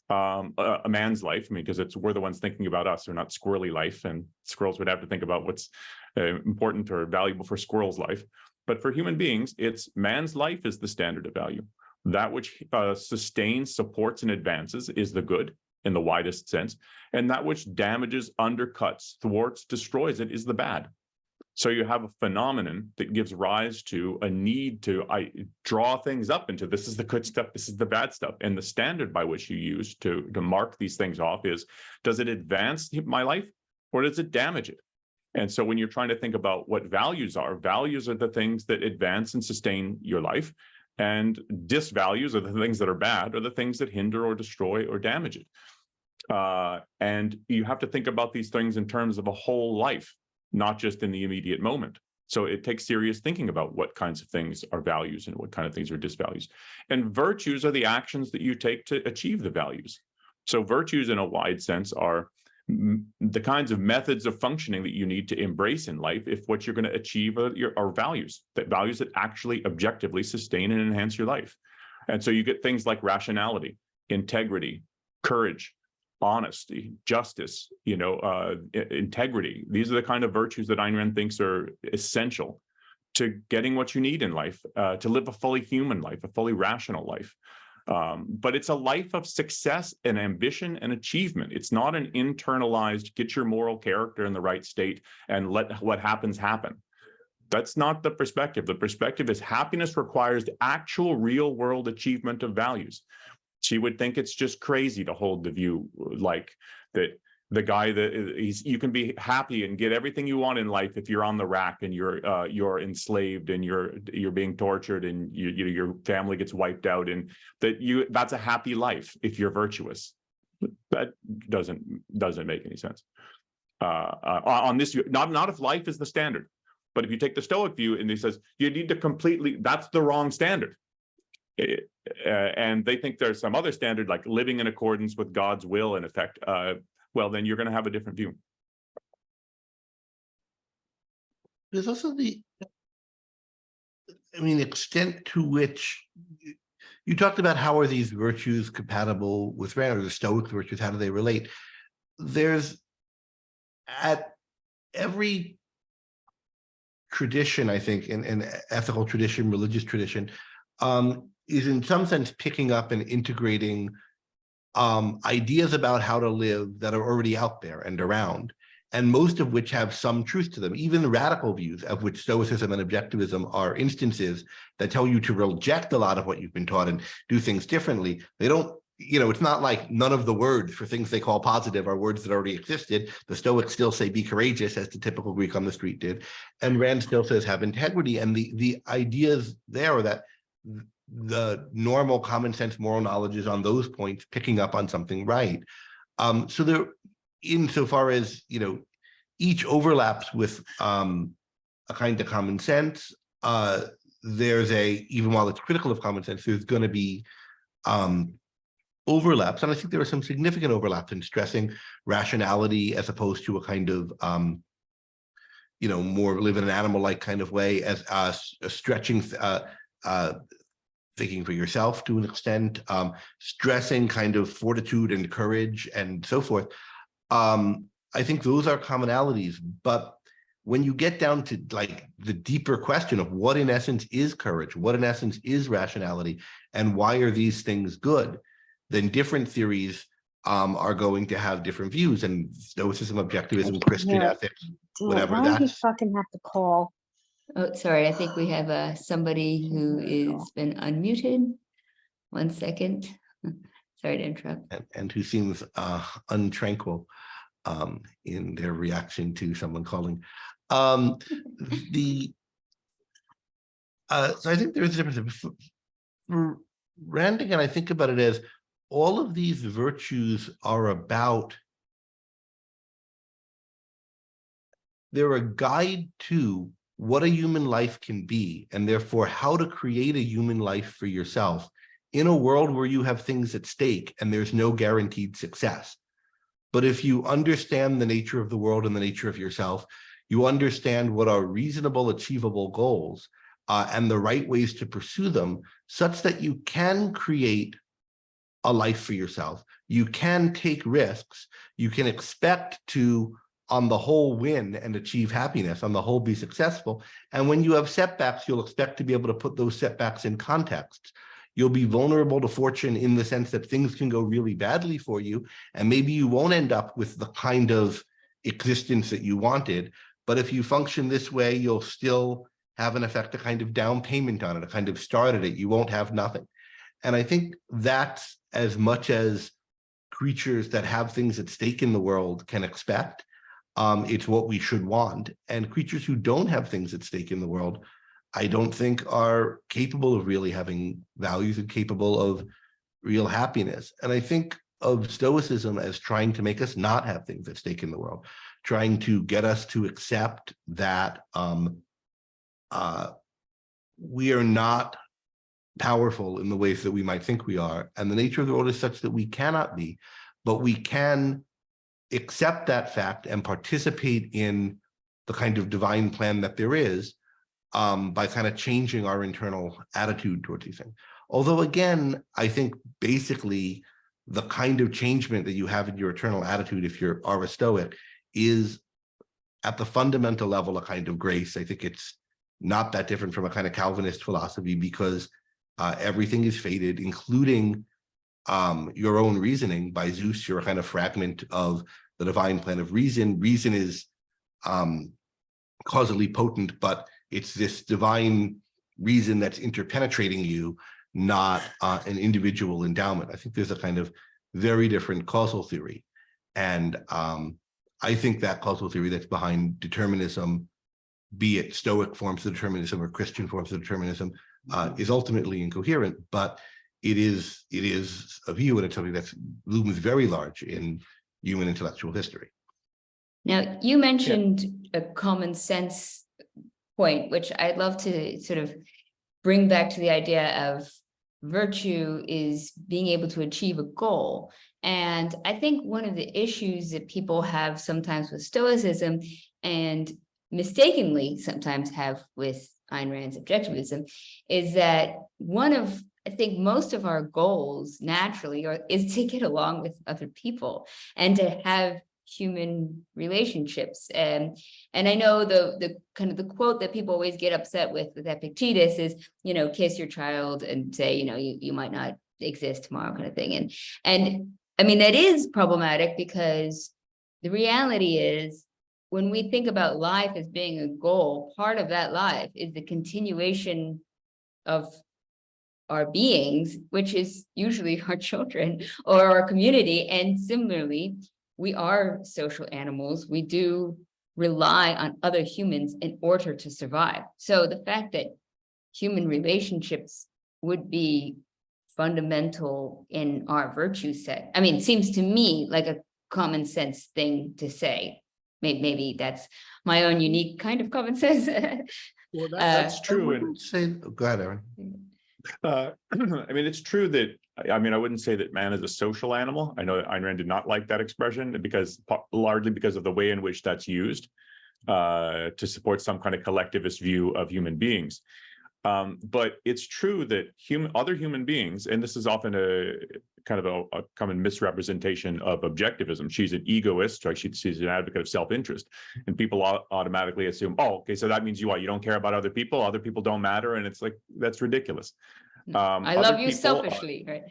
a man's life. I mean, because we're the ones thinking about us, or not squirrely life, and squirrels would have to think about what's important or valuable for squirrels' life. But for human beings, it's man's life is the standard of value. That which sustains, supports, and advances is the good in the widest sense, and that which damages, undercuts, thwarts, destroys it is the bad. So you have a phenomenon that gives rise to a need to draw things up into this is the good stuff, this is the bad stuff. And the standard by which you use to mark these things off is, does it advance my life or does it damage it? And so when you're trying to think about what values are the things that advance and sustain your life. And disvalues are the things that are bad, or the things that hinder or destroy or damage it. And you have to think about these things in terms of a whole life, not just in the immediate moment. So it takes serious thinking about what kinds of things are values and what kind of things are disvalues. And virtues are the actions that you take to achieve the values. So virtues in a wide sense are the kinds of methods of functioning that you need to embrace in life if what you're going to achieve are values that actually objectively sustain and enhance your life. And so you get things like rationality, integrity, courage, honesty, justice, integrity. These are the kind of virtues that Ayn Rand thinks are essential to getting what you need in life, to live a fully human life, a fully rational life. But it's a life of success and ambition and achievement. It's not an internalized, get your moral character in the right state and let what happens happen. That's not the perspective. The perspective is happiness requires the actual real world achievement of values. She would think it's just crazy to hold the view like that the guy that you can be happy and get everything you want in life if you're on the rack and you're enslaved and you're being tortured and your family gets wiped out, and that's a happy life if you're virtuous. That doesn't make any sense. On this view, not if life is the standard, but if you take the Stoic view and he says you need to that's the wrong standard. And they think there's some other standard like living in accordance with God's will in effect. Well, then you're going to have a different view. There's also extent to which you talked about how are these virtues compatible with Rand, or the Stoic virtues, how do they relate? There's at every tradition, I think, in ethical tradition, religious tradition, is in some sense picking up and integrating ideas about how to live that are already out there and around, and most of which have some truth to them. Even the radical views, of which Stoicism and Objectivism are instances that tell you to reject a lot of what you've been taught and do things differently. They don't, it's not like none of the words for things they call positive are words that already existed. The Stoics still say be courageous, as the typical Greek on the street did. And Rand still says have integrity. And the ideas there are that the normal common sense moral knowledge is on those points picking up on something right. So there, insofar as each overlaps with a kind of common sense, there's even while it's critical of common sense, there's going to be overlaps, and I think there are some significant overlaps in stressing rationality as opposed to a kind of more live in an animal-like kind of way, as stretching thinking for yourself to an extent, stressing kind of fortitude and courage and so forth. I think those are commonalities, but when you get down to like the deeper question of what in essence is courage, what in essence is rationality, and why are these things good, then different theories are going to have different views, and Stoicism, Objectivism, Christian ethics, whatever. Why do you fucking have to call? Oh, sorry. I think we have somebody who has been unmuted. 1 second. Sorry to interrupt. and who seems untranquil in their reaction to someone calling. So I think there is a difference. For Rand, again, I think about it as all of these virtues are about, they're a guide to what a human life can be, and therefore how to create a human life for yourself in a world where you have things at stake and there's no guaranteed success. But if you understand the nature of the world and the nature of yourself, you understand what are reasonable, achievable goals and the right ways to pursue them, such that you can create a life for yourself. You can take risks. You can expect to, on the whole, win and achieve happiness, on the whole, be successful. And when you have setbacks, you'll expect to be able to put those setbacks in context. You'll be vulnerable to fortune in the sense that things can go really badly for you, and maybe you won't end up with the kind of existence that you wanted. But if you function this way, you'll still have, in effect, a kind of down payment on it, a kind of start at it. You won't have nothing. And I think that's as much as creatures that have things at stake in the world can expect. It's what we should want. And creatures who don't have things at stake in the world, I don't think are capable of really having values and capable of real happiness. And I think of Stoicism as trying to make us not have things at stake in the world, trying to get us to accept that we are not powerful in the ways that we might think we are. And the nature of the world is such that we cannot be, but we can accept that fact and participate in the kind of divine plan that there is by kind of changing our internal attitude towards these things. Although, again, I think basically the kind of changement that you have in your internal attitude, if you are a Stoic, is at the fundamental level a kind of grace. I think it's not that different from a kind of Calvinist philosophy, because everything is fated, including your own reasoning. By Zeus, you're a kind of fragment of the divine plan of reason. Reason is causally potent, but it's this divine reason that's interpenetrating you, not an individual endowment. I think there's a kind of very different causal theory. And I think that causal theory that's behind determinism, be it Stoic forms of determinism or Christian forms of determinism, is ultimately incoherent, but it is a view, and it's something that looms very large in human intellectual history. Now, you mentioned a common sense point, which I'd love to sort of bring back to the idea of virtue is being able to achieve a goal. And I think one of the issues that people have sometimes with Stoicism, and mistakenly sometimes have with Ayn Rand's Objectivism, is that I think most of our goals naturally is to get along with other people and to have human relationships. And I know the kind of the quote that people always get upset with Epictetus is, kiss your child and say, you might not exist tomorrow, kind of thing. And I mean, that is problematic, because the reality is, when we think about life as being a goal, part of that life is the continuation of our beings, which is usually our children or our community. And similarly, we are social animals. We do rely on other humans in order to survive. So the fact that human relationships would be fundamental in our virtue set, I mean, it seems to me like a common sense thing to say. Maybe that's my own unique kind of common sense. Well, that's true. I wouldn't say, go ahead, Aaron. I mean, it's true that, I wouldn't say that man is a social animal. I know that Ayn Rand did not like that expression, because largely because of the way in which that's used to support some kind of collectivist view of human beings. But it's true that other human beings, and this is often a kind of a common misrepresentation of objectivism. She's an egoist, right? She's an advocate of self-interest, and people automatically assume, oh, okay, so that means you don't care about other people don't matter, and it's like, that's ridiculous. I love you selfishly, right?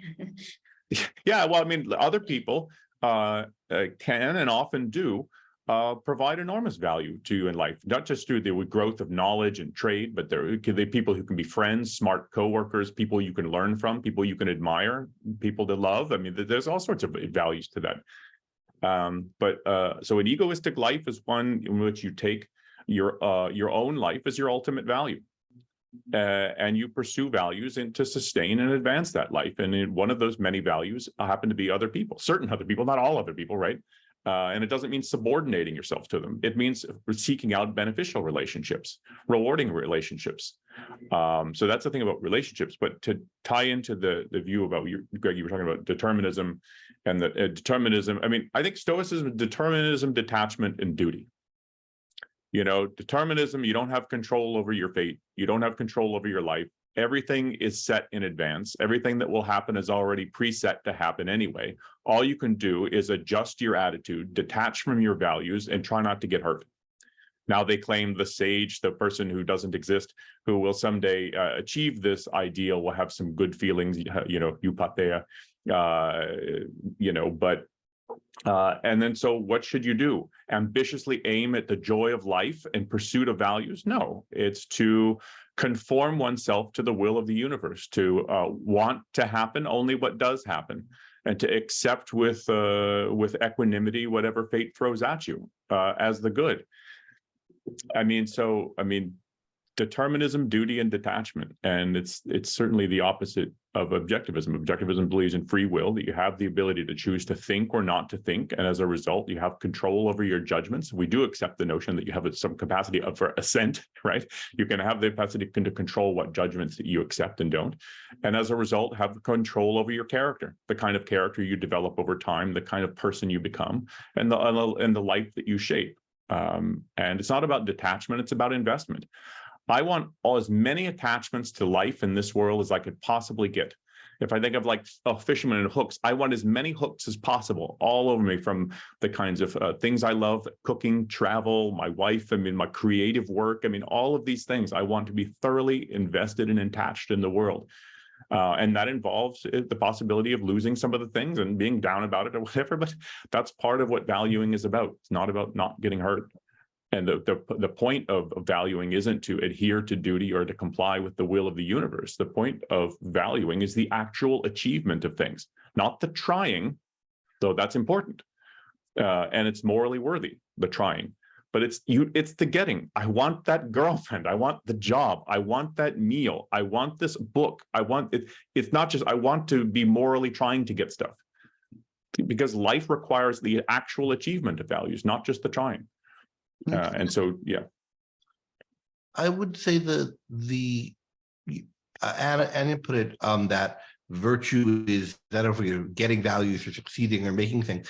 Yeah, well, I mean, other people can and often do provide enormous value to you in life, not just through the growth of knowledge and trade, but they're people who can be friends, smart coworkers, people you can learn from, people you can admire, people to love. I mean, there's all sorts of values to that. So an egoistic life is one in which you take your own life as your ultimate value. And you pursue values and to sustain and advance that life. And one of those many values happen to be other people, certain other people, not all other people, right? And it doesn't mean subordinating yourself to them. It means seeking out beneficial relationships, rewarding relationships. So that's the thing about relationships. But to tie into the view about, Greg, you were talking about determinism and the determinism. I mean, I think Stoicism, determinism, detachment, and duty. You know, determinism, you don't have control over your fate. You don't have control over your life. Everything is set in advance. Everything that will happen is already preset to happen anyway. All you can do is adjust your attitude, detach from your values, and try not to get hurt. Now they claim the sage, the person who doesn't exist, who will someday achieve this ideal, will have some good feelings, you know, eupatheia, you know, but and then so what should you do? Ambitiously aim at the joy of life and pursuit of values? No, it's to conform oneself to the will of the universe, to want to happen only what does happen, and to accept with equanimity whatever fate throws at you as the good. I mean, determinism, duty, and detachment, and it's certainly the opposite of objectivism. Objectivism believes in free will, that you have the ability to choose to think or not to think, and as a result, you have control over your judgments. We do accept the notion that you have some capacity for assent, right? You can have the capacity to control what judgments that you accept and don't, and as a result, have control over your character, the kind of character you develop over time, the kind of person you become, and the life that you shape. And it's not about detachment; it's about investment. I want as many attachments to life in this world as I could possibly get. If I think of like a fisherman and hooks, I want as many hooks as possible all over me, from the kinds of things I love, cooking, travel, my wife, I mean, my creative work. I mean, all of these things I want to be thoroughly invested and attached in the world. And that involves the possibility of losing some of the things and being down about it or whatever, but that's part of what valuing is about. It's not about not getting hurt. And the point of valuing isn't to adhere to duty or to comply with the will of the universe. The point of valuing is the actual achievement of things, not the trying, though that's important. And it's morally worthy, the trying. But it's the getting. I want that girlfriend. I want the job. I want that meal. I want this book. I want it. It's not just I want to be morally trying to get stuff, because life requires the actual achievement of values, not just the trying. And so, yeah, I would say that Anya put it that virtue is that of getting values or succeeding or making things.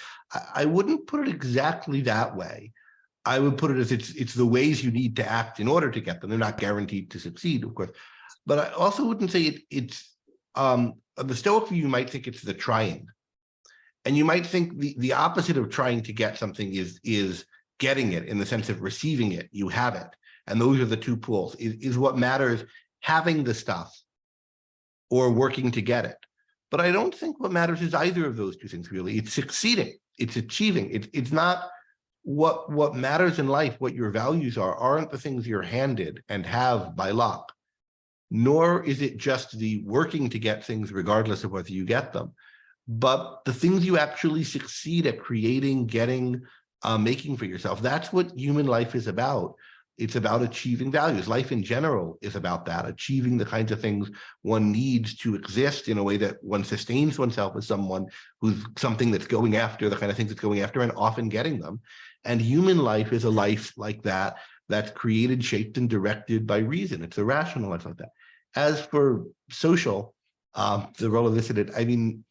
I wouldn't put it exactly that way. I would put it as it's the ways you need to act in order to get them. They're not guaranteed to succeed, of course. But I also wouldn't say it's the Stoic view. You might think it's the trying, and you might think the opposite of trying to get something is getting it, in the sense of receiving it. You have it, and those are the two pools. Is what matters having the stuff or working to get it? But I don't think what matters is either of those two things, really. It's succeeding, it's achieving. It's not what matters in life. What your values aren't the things you're handed and have by luck, nor is it just the working to get things regardless of whether you get them, but the things you actually succeed at creating, getting, making for yourself. That's what human life is about. It's about achieving values. Life in general is about that, achieving the kinds of things one needs to exist in a way that one sustains oneself as someone who's something that's going after the kind of things it's going after, and often getting them. And human life is a life like that, that's created, shaped, and directed by reason. It's a rational life like that. As for social, the role of this in it, I mean,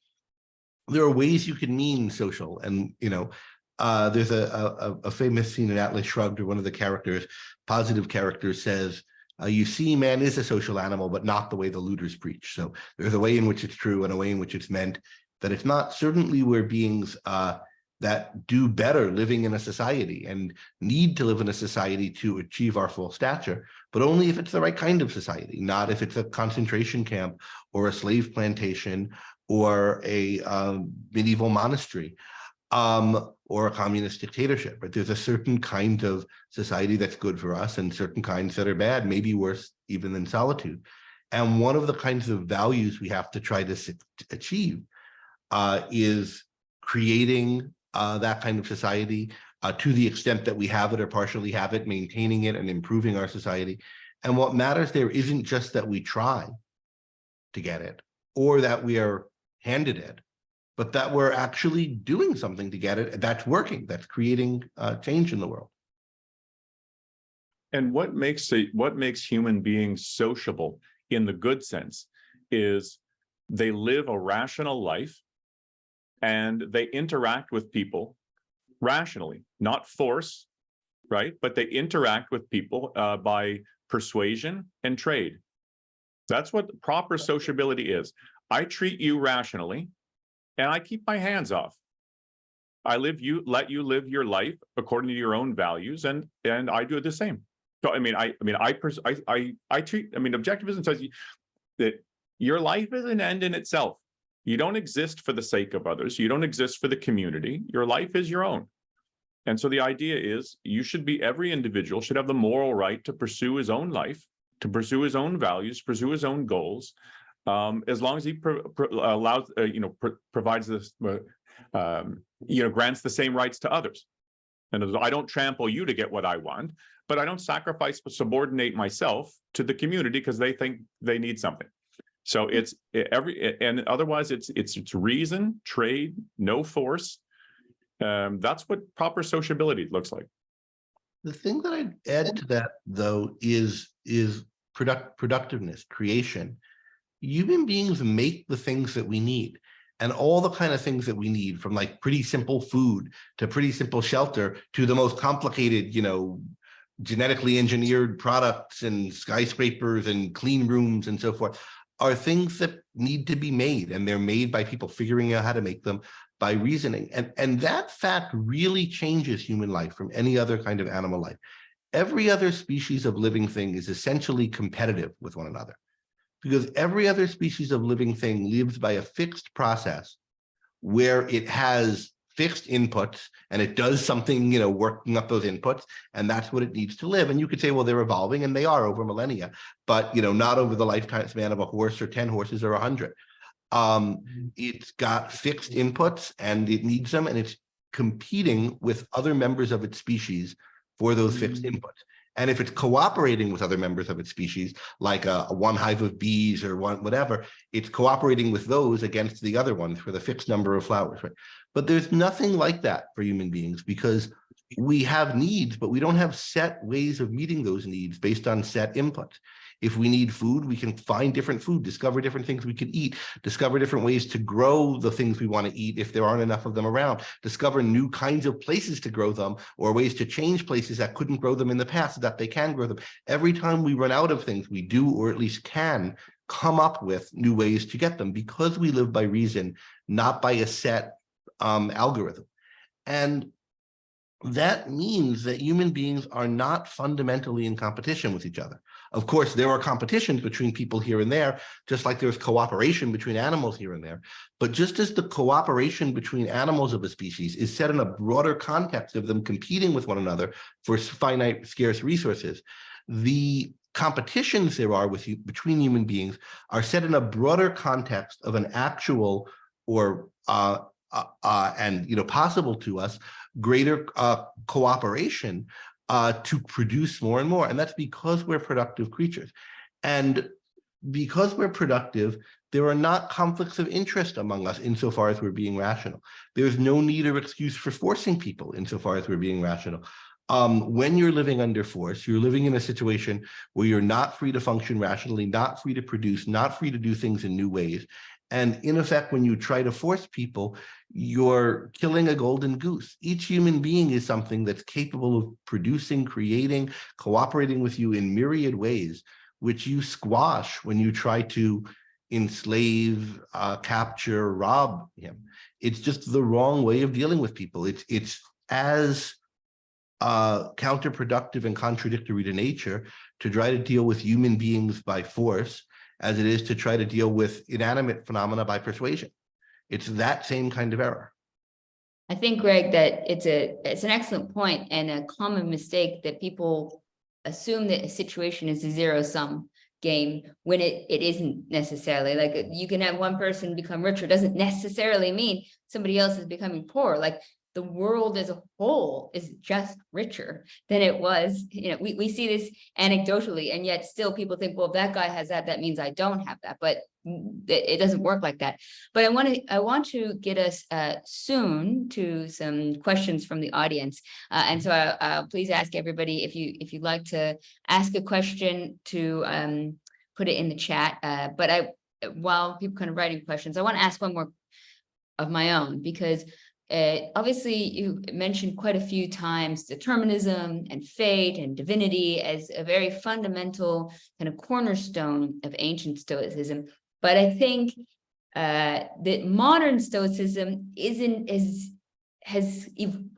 there are ways you can mean social, and there's a famous scene in Atlas Shrugged where one of the characters, positive characters, says, you see, man is a social animal, but not the way the looters preach. So there's a way in which it's true and a way in which it's meant that it's not. Certainly we're beings that do better living in a society and need to live in a society to achieve our full stature, but only if it's the right kind of society, not if it's a concentration camp or a slave plantation or a medieval monastery. or a communist dictatorship, but there's a certain kind of society that's good for us and certain kinds that are bad, maybe worse even than solitude. And one of the kinds of values we have to try to achieve is creating that kind of society to the extent that we have it or partially have it, maintaining it and improving our society. And what matters there isn't just that we try to get it or that we are handed it, but that we're actually doing something to get it that's working, that's creating change in the world. And what makes human beings sociable in the good sense is they live a rational life and they interact with people rationally, not force, right? But they interact with people by persuasion and trade. That's what proper sociability is. I treat you rationally and I keep my hands off. Let you live your life according to your own values, and I do the same. So objectivism says that your life is an end in itself. You don't exist for the sake of others. You don't exist for the community. Your life is your own. And so the idea is every individual should have the moral right to pursue his own life, to pursue his own values, pursue his own goals, as long as he provides this, grants the same rights to others. And I don't trample you to get what I want, but I don't subordinate myself to the community because they think they need something. So otherwise it's reason, trade, no force. That's what proper sociability looks like. The thing that I'd add to that, though, is productiveness, creation. Human beings make the things that we need, and all the kind of things that we need, from like pretty simple food to pretty simple shelter to the most complicated, genetically engineered products and skyscrapers and clean rooms and so forth, are things that need to be made, and they're made by people figuring out how to make them by reasoning. And that fact really changes human life from any other kind of animal life. Every other species of living thing is essentially competitive with one another, because every other species of living thing lives by a fixed process where it has fixed inputs and it does something, working up those inputs, and that's what it needs to live. And you could say, well, they're evolving, and they are over millennia, but not over the lifetime span of a horse or 10 horses or 100. It's got fixed inputs and it needs them, and it's competing with other members of its species for those fixed inputs. And if it's cooperating with other members of its species, like a one hive of bees or whatever, it's cooperating with those against the other ones for the fixed number of flowers, right? But there's nothing like that for human beings, because we have needs, but we don't have set ways of meeting those needs based on set inputs. If we need food, we can find different food, discover different things we can eat, discover different ways to grow the things we want to eat if there aren't enough of them around, discover new kinds of places to grow them, or ways to change places that couldn't grow them in the past so that they can grow them. Every time we run out of things, we do, or at least can, come up with new ways to get them, because we live by reason, not by a set algorithm. And that means that human beings are not fundamentally in competition with each other. Of course, there are competitions between people here and there, just like there's cooperation between animals here and there. But just as the cooperation between animals of a species is set in a broader context of them competing with one another for finite, scarce resources, the competitions there are between human beings are set in a broader context of an actual or possible to us greater cooperation to produce more and more. And that's because we're productive creatures. And because we're productive, there are not conflicts of interest among us insofar as we're being rational. There's no need or excuse for forcing people insofar as we're being rational. When you're living under force, you're living in a situation where you're not free to function rationally, not free to produce, not free to do things in new ways. And in effect, when you try to force people, you're killing a golden goose. Each human being is something that's capable of producing, creating, cooperating with you in myriad ways, which you squash when you try to enslave, capture, rob him. It's just the wrong way of dealing with people. It's as counterproductive and contradictory to nature to try to deal with human beings by force as it is to try to deal with inanimate phenomena by persuasion. It's that same kind of error. I think, Greg, that it's an excellent point and a common mistake that people assume that a situation is a zero-sum game when it isn't necessarily. Like, you can have one person become richer, doesn't necessarily mean somebody else is becoming poor. Like, the world as a whole is just richer than it was. We see this anecdotally, and yet still people think, well, if that guy has that, that means I don't have that. But it doesn't work like that. But I want to get us soon to some questions from the audience. And so I'll please ask everybody, if you'd like to ask a question, to put it in the chat. But while people kind of writing questions, I want to ask one more of my own, because obviously you mentioned quite a few times determinism and fate and divinity as a very fundamental kind of cornerstone of ancient Stoicism. But I think that modern Stoicism has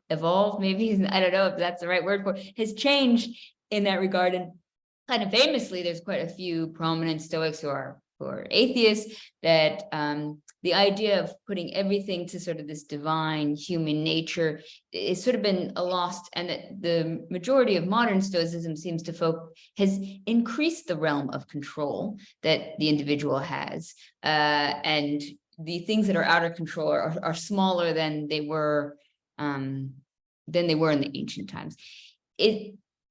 evolved, maybe, I don't know if that's the right word for it, has changed in that regard. And kind of famously, there's quite a few prominent Stoics who are atheists, that the idea of putting everything to sort of this divine human nature is sort of been lost, and that the majority of modern Stoicism seems to has increased the realm of control that the individual has, and the things that are out of control are smaller than they were in the ancient times.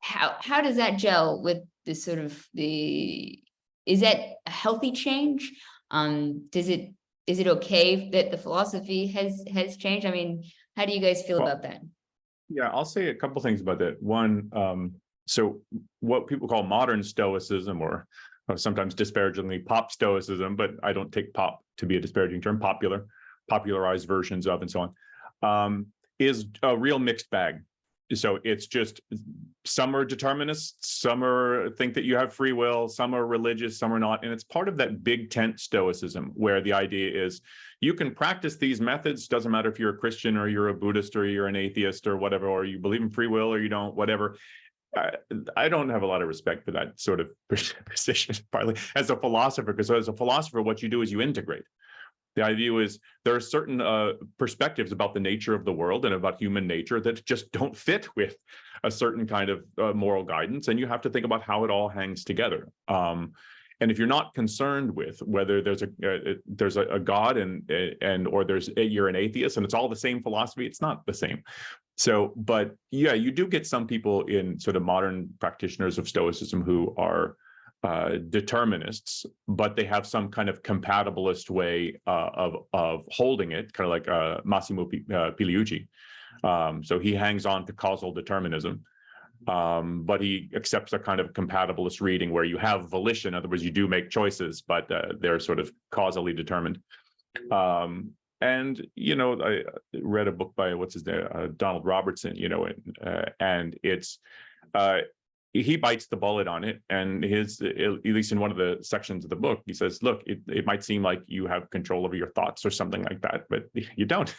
How does that gel with this sort of is that a healthy change? Is it okay that the philosophy has changed? I mean, how do you guys feel about that? Yeah, I'll say a couple things about that. One, so what people call modern Stoicism, or sometimes disparagingly pop Stoicism, but I don't take pop to be a disparaging term, popularized versions of and so on, is a real mixed bag. So it's just, some are determinists, some think that you have free will, some are religious, some are not. And it's part of that big tent Stoicism, where the idea is you can practice these methods, doesn't matter if you're a Christian or you're a Buddhist or you're an atheist or whatever, or you believe in free will or you don't, whatever. I don't have a lot of respect for that sort of position, partly as a philosopher, because as a philosopher, what you do is you integrate. The idea is there are certain perspectives about the nature of the world and about human nature that just don't fit with a certain kind of moral guidance, and you have to think about how it all hangs together. And if you're not concerned with whether there's a God or you're an atheist and it's all the same philosophy, it's not the same. So, but yeah, you do get some people in sort of modern practitioners of Stoicism who are determinists, but they have some kind of compatibilist way of holding it, kind of like Massimo Pigliucci. So he hangs on to causal determinism, but he accepts a kind of compatibilist reading where you have volition. In other words, you do make choices, but they're sort of causally determined. And I read a book by Donald Robertson, and it's he bites the bullet on it, and at least in one of the sections of the book, he says, look, it might seem like you have control over your thoughts or something like that, but you don't.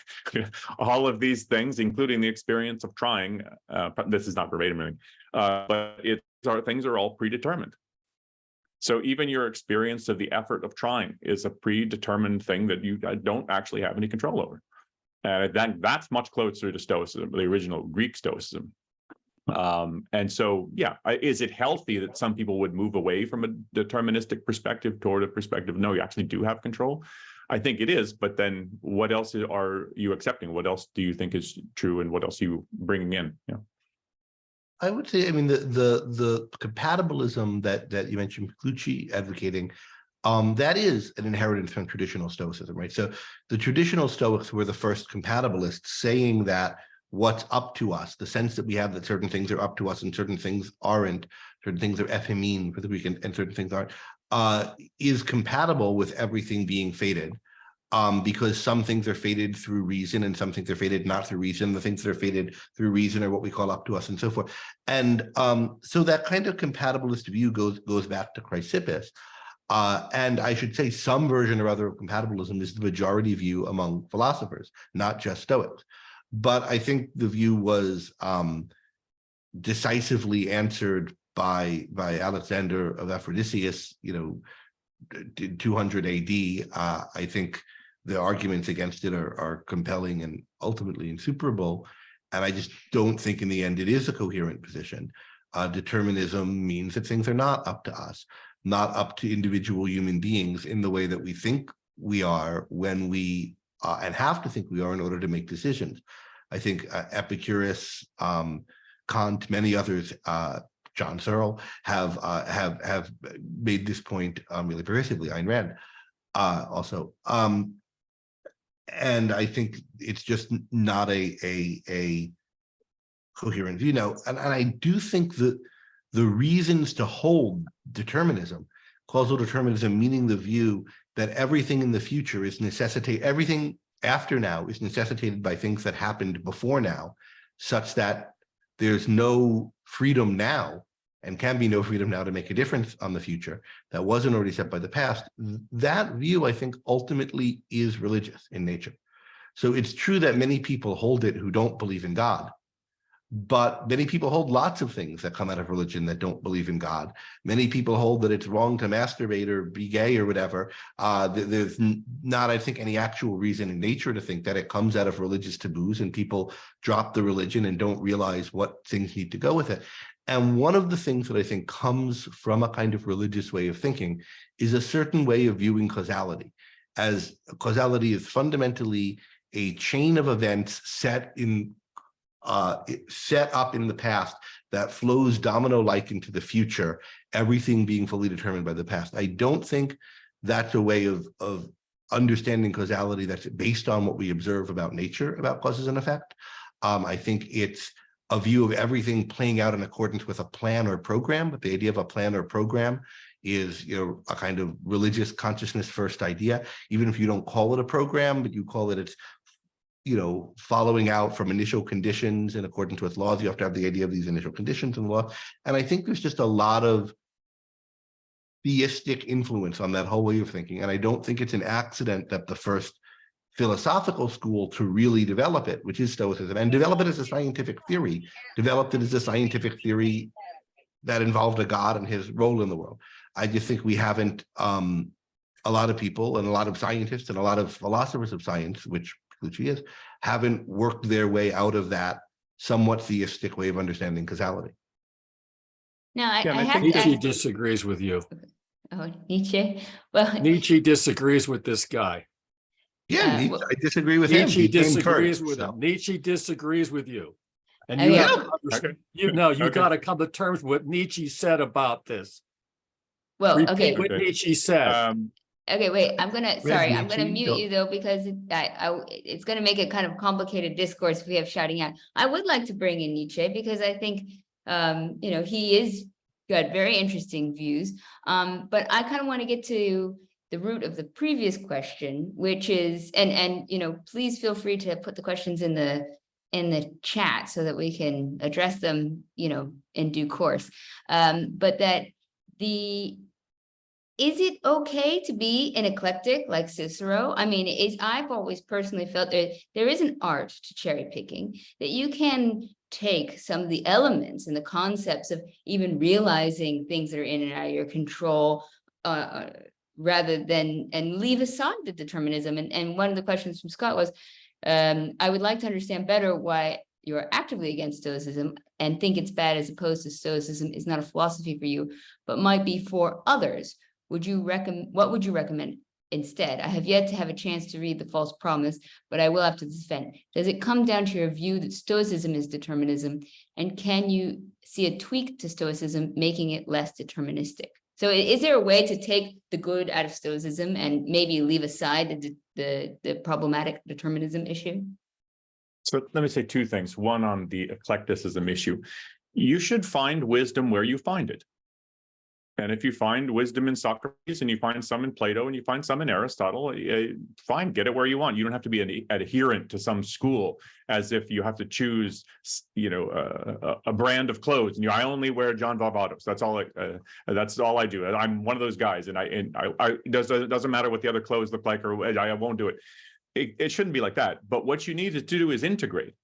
All of these things, including the experience of trying, this is not verbatim, but things are all predetermined. So even your experience of the effort of trying is a predetermined thing that you don't actually have any control over. That's much closer to Stoicism, the original Greek Stoicism. And so, yeah, is it healthy that some people would move away from a deterministic perspective toward a perspective, no, you actually do have control? I think it is, but then what else are you accepting? What else do you think is true, and what else are you bringing in? Yeah. I would say, I mean, the compatibilism that you mentioned, Pigliucci advocating, that is an inheritance from traditional Stoicism, right? So the traditional Stoics were the first compatibilists, saying that what's up to us, the sense that we have that certain things are up to us and certain things aren't, certain things are ephemein for the Greek and certain things aren't, is compatible with everything being fated, because some things are fated through reason and some things are fated not through reason. The things that are fated through reason are what we call up to us and so forth. And so that kind of compatibilist view goes back to Chrysippus. And I should say some version or other of compatibilism is the majority view among philosophers, not just Stoics. But I think the view was decisively answered by Alexander of Aphrodisias, 200 AD. I think the arguments against it are compelling and ultimately insuperable. And I just don't think in the end it is a coherent position. Determinism means that things are not up to us, not up to individual human beings in the way that we think we are when we and have to think we are in order to make decisions. I think Epicurus, Kant, many others, John Searle have made this point really pervasively. Ayn Rand also, and I think it's just not a coherent view now. And I do think that the reasons to hold determinism, causal determinism, meaning the view that everything in the future is everything after now is necessitated by things that happened before now, such that there's no freedom now and can be no freedom now to make a difference on the future that wasn't already set by the past. That view, I think, ultimately is religious in nature. So it's true that many people hold it who don't believe in God, but many people hold lots of things that come out of religion that don't believe in God. Many people hold that it's wrong to masturbate or be gay or whatever. There's not, I think, any actual reason in nature to think that it comes out of religious taboos and people drop the religion and don't realize what things need to go with it. And one of the things that I think comes from a kind of religious way of thinking is a certain way of viewing causality, as causality is fundamentally a chain of events set up in the past that flows domino-like into the future, everything being fully determined by the past. I don't think that's a way of understanding causality that's based on what we observe about nature, about causes and effect. I think it's a view of everything playing out in accordance with a plan or program, but the idea of a plan or program is, a kind of religious consciousness first idea, even if you don't call it a program, but you call it, it's following out from initial conditions in accordance with laws. You have to have the idea of these initial conditions in law. And I think there's just a lot of theistic influence on that whole way of thinking. And I don't think it's an accident that the first philosophical school to really develop it, which is Stoicism, and develop it as a scientific theory, developed it as a scientific theory that involved a God and his role in the world. I just think we haven't, a lot of people and a lot of scientists and a lot of philosophers of science, which he is, haven't worked their way out of that somewhat theistic way of understanding causality. Now, I I have think to Nietzsche ask, disagrees with you. oh, Nietzsche. Well, Nietzsche disagrees with this guy. Yeah, well, I disagree with him. Nietzsche He came disagrees first, with so. him. Nietzsche disagrees with you. And Okay. you have to Okay. you Okay. got to come to terms with what Nietzsche said about this. well, Repeat okay. what Okay. Nietzsche said. Okay, wait, I'm gonna Nietzsche, mute don't- you though, because it's gonna make a kind of complicated discourse if we have shouting out. I would like to bring in Nietzsche because I think, he is got very interesting views. But I kind of want to get to the root of the previous question, which is, and please feel free to put the questions in the chat so that we can address them, in due course. But that is it okay to be an eclectic like Cicero? I mean, I've always personally felt that there is an art to cherry picking, that you can take some of the elements and the concepts of even realizing things that are in and out of your control, rather than, and leave aside the determinism. And one of the questions from Scott was, I would like to understand better why you're actively against Stoicism and think it's bad, as opposed to Stoicism is not a philosophy for you, but might be for others. What would you recommend instead? I have yet to have a chance to read The False Promise, but I will have to defend. Does it come down to your view that Stoicism is determinism? And can you see a tweak to Stoicism, making it less deterministic? So is there a way to take the good out of Stoicism and maybe leave aside the problematic determinism issue? So let me say two things. One, on the eclecticism issue, you should find wisdom where you find it. And if you find wisdom in Socrates and you find some in Plato and you find some in Aristotle, fine, get it where you want. You don't have to be an adherent to some school, as if you have to choose, a brand of clothes. And I only wear John Varvatos. That's all I do. I'm one of those guys, and it doesn't matter what the other clothes look like, or I won't do it. It shouldn't be like that. But what you need to do is integrate.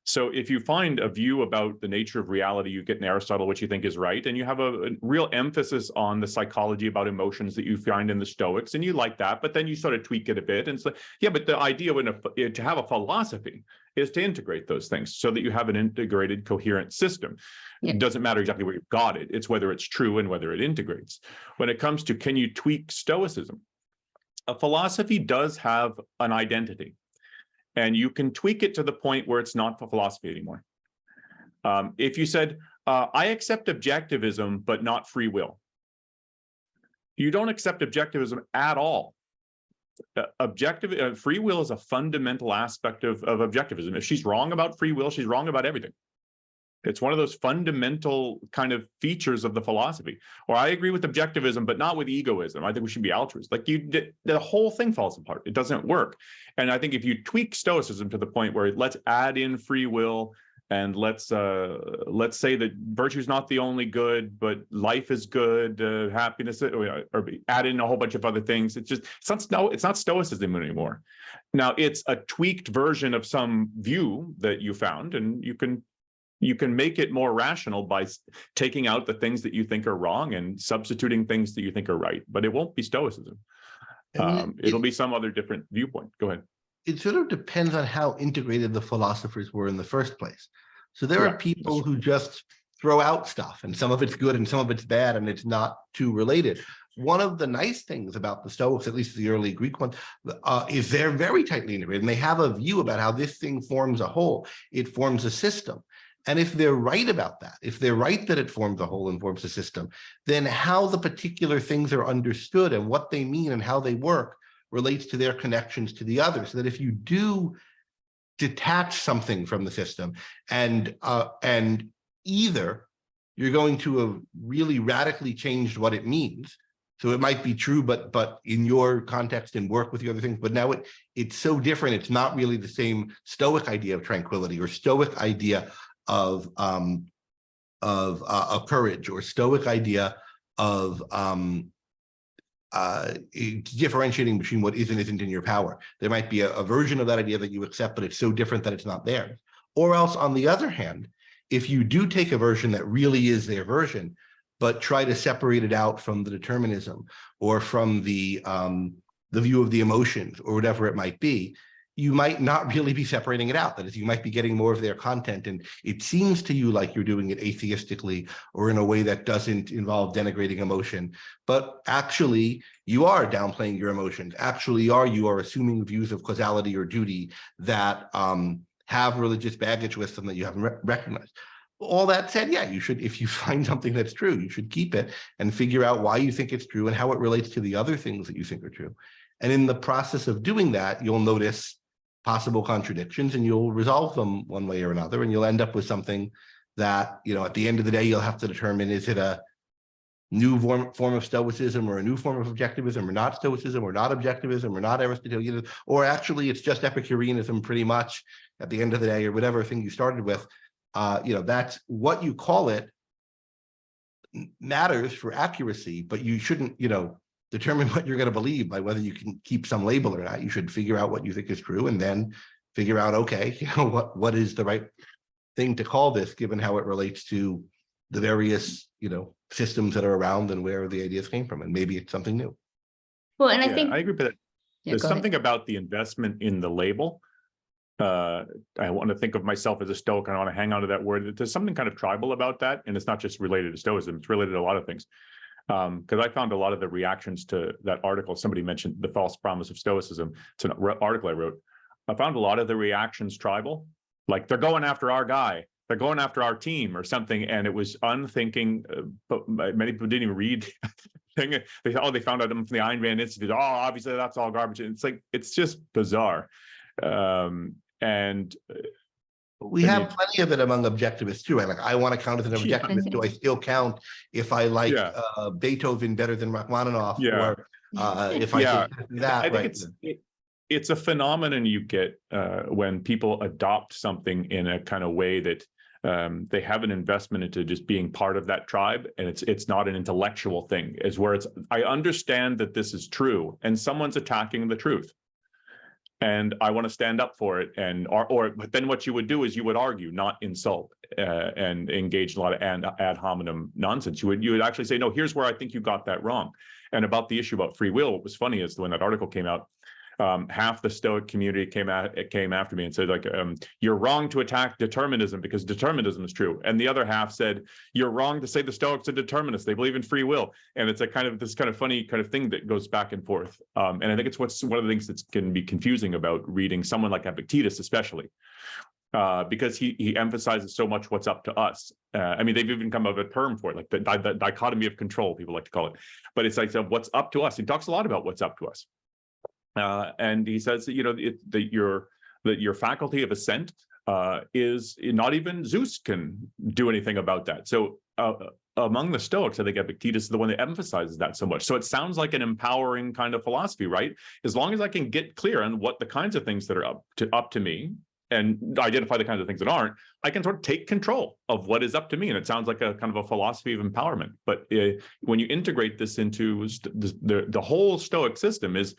So if you find a view about the nature of reality, you get in Aristotle, which you think is right, and you have a real emphasis on the psychology about emotions that you find in the Stoics, and you like that, but then you sort of tweak it a bit. And it's like, yeah, but the idea to have a philosophy is to integrate those things so that you have an integrated, coherent system. Yeah. It doesn't matter exactly where you've got it. It's whether it's true and whether it integrates. When it comes to, can you tweak Stoicism? A philosophy does have an identity. And you can tweak it to the point where it's not a philosophy anymore. If you said, I accept objectivism, but not free will, you don't accept objectivism at all. Free will is a fundamental aspect of objectivism. If she's wrong about free will, she's wrong about everything. It's one of those fundamental kind of features of the philosophy. Or I agree with objectivism, but not with egoism. I think we should be altruists. Like the whole thing falls apart. It doesn't work. And I think if you tweak Stoicism to the point where let's add in free will and let's say that virtue is not the only good, but life is good, happiness, or add in a whole bunch of other things. It's not Stoicism anymore. Now it's a tweaked version of some view that you found, and you can make it more rational by taking out the things that you think are wrong and substituting things that you think are right, but it won't be Stoicism. It'll be some other different viewpoint. Go ahead. It sort of depends on how integrated the philosophers were in the first place. So there are people who just throw out stuff, and some of it's good and some of it's bad, and it's not too related. One of the nice things about the Stoics, at least the early Greek ones, is they're very tightly integrated, and they have a view about how this thing forms a whole. It forms a system. And if they're right about that, if they're right that it forms a whole and forms a system, then how the particular things are understood and what they mean and how they work relates to their connections to the others. So that if you do detach something from the system and either you're going to have really radically changed what it means, so it might be true, but in your context and work with the other things, but now it's so different, it's not really the same Stoic idea of tranquility or Stoic idea of courage or Stoic idea of differentiating between what is and isn't in your power. There might be a version of that idea that you accept, but it's so different that it's not there. Or else, on the other hand, if you do take a version that really is their version, but try to separate it out from the determinism or from the view of the emotions or whatever it might be, you might not really be separating it out. That is, you might be getting more of their content, and it seems to you like you're doing it atheistically or in a way that doesn't involve denigrating emotion, but actually you are downplaying your emotions. Actually, you are assuming views of causality or duty that have religious baggage with them that you haven't recognized. All that said, yeah, you should, if you find something that's true, you should keep it and figure out why you think it's true and how it relates to the other things that you think are true. And in the process of doing that, you'll notice possible contradictions and you'll resolve them one way or another, and you'll end up with something that, at the end of the day, you'll have to determine, is it a new form of Stoicism or a new form of Objectivism or not Stoicism or not Objectivism or not Aristotelianism, or actually it's just Epicureanism pretty much at the end of the day, or whatever thing you started with. That's what you call it matters for accuracy, but you shouldn't, determine what you're going to believe by whether you can keep some label or not. You should figure out what you think is true and then figure out, okay, what is the right thing to call this, given how it relates to the various, systems that are around and where the ideas came from. And maybe it's something new. Well, and I think I agree with that. There's something about the investment in the label. I want to think of myself as a Stoic, and I want to hang on to that word. There's something kind of tribal about that. And it's not just related to Stoicism, it's related to a lot of things. Because I found a lot of the reactions to that article, somebody mentioned the false promise of Stoicism. It's an article I wrote. I found a lot of the reactions tribal, like they're going after our guy, they're going after our team or something. And it was unthinking, but many people didn't even read the thing. They thought, they found out from the Ayn Rand Institute. Oh, obviously that's all garbage. And it's like, it's just bizarre. We have plenty of it among objectivists too. Right? Like, I want to count as an objectivist. Do I still count if I like Beethoven better than Rachmaninoff? Or if I think that? I think it's a phenomenon you get when people adopt something in a kind of way that they have an investment into just being part of that tribe, and it's not an intellectual thing. Is where it's, I understand that this is true, and someone's attacking the truth. and I want to stand up for it. And but then what you would do is you would argue, not insult, and engage in a lot of ad hominem nonsense. You would actually say, no, here's where I think you got that wrong. And about the issue about free will, what was funny is when that article came out, half the Stoic community came after me and said, like, you're wrong to attack determinism because determinism is true. And the other half said, you're wrong to say the Stoics are determinists. They believe in free will. And it's this kind of funny kind of thing that goes back and forth. And I think it's one of the things that can be confusing about reading someone like Epictetus, especially. Because he emphasizes so much what's up to us. I mean, they've even come up with a term for it, like the dichotomy of control, people like to call it. But it's like what's up to us. He talks a lot about what's up to us. And he says that, you know, that your faculty of assent is not even Zeus can do anything about that. So among the Stoics, I think Epictetus is the one that emphasizes that so much. So it sounds like an empowering kind of philosophy, right? As long as I can get clear on what the kinds of things that are up to me and identify the kinds of things that aren't, I can sort of take control of what is up to me. And it sounds like a kind of a philosophy of empowerment. But when you integrate this into the whole Stoic system is,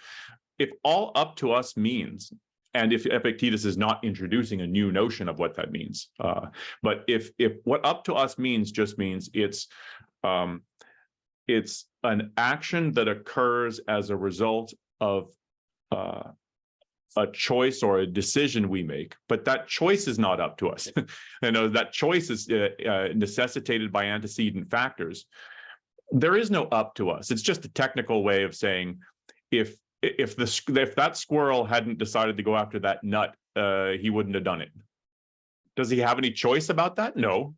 if all up to us means, and if Epictetus is not introducing a new notion of what that means, but if what up to us means just means it's an action that occurs as a result of a choice or a decision we make, but that choice is not up to us. You know, that choice is necessitated by antecedent factors. There is no up to us. It's just a technical way of saying, if that squirrel hadn't decided to go after that nut, he wouldn't have done it. Does he have any choice about that? No.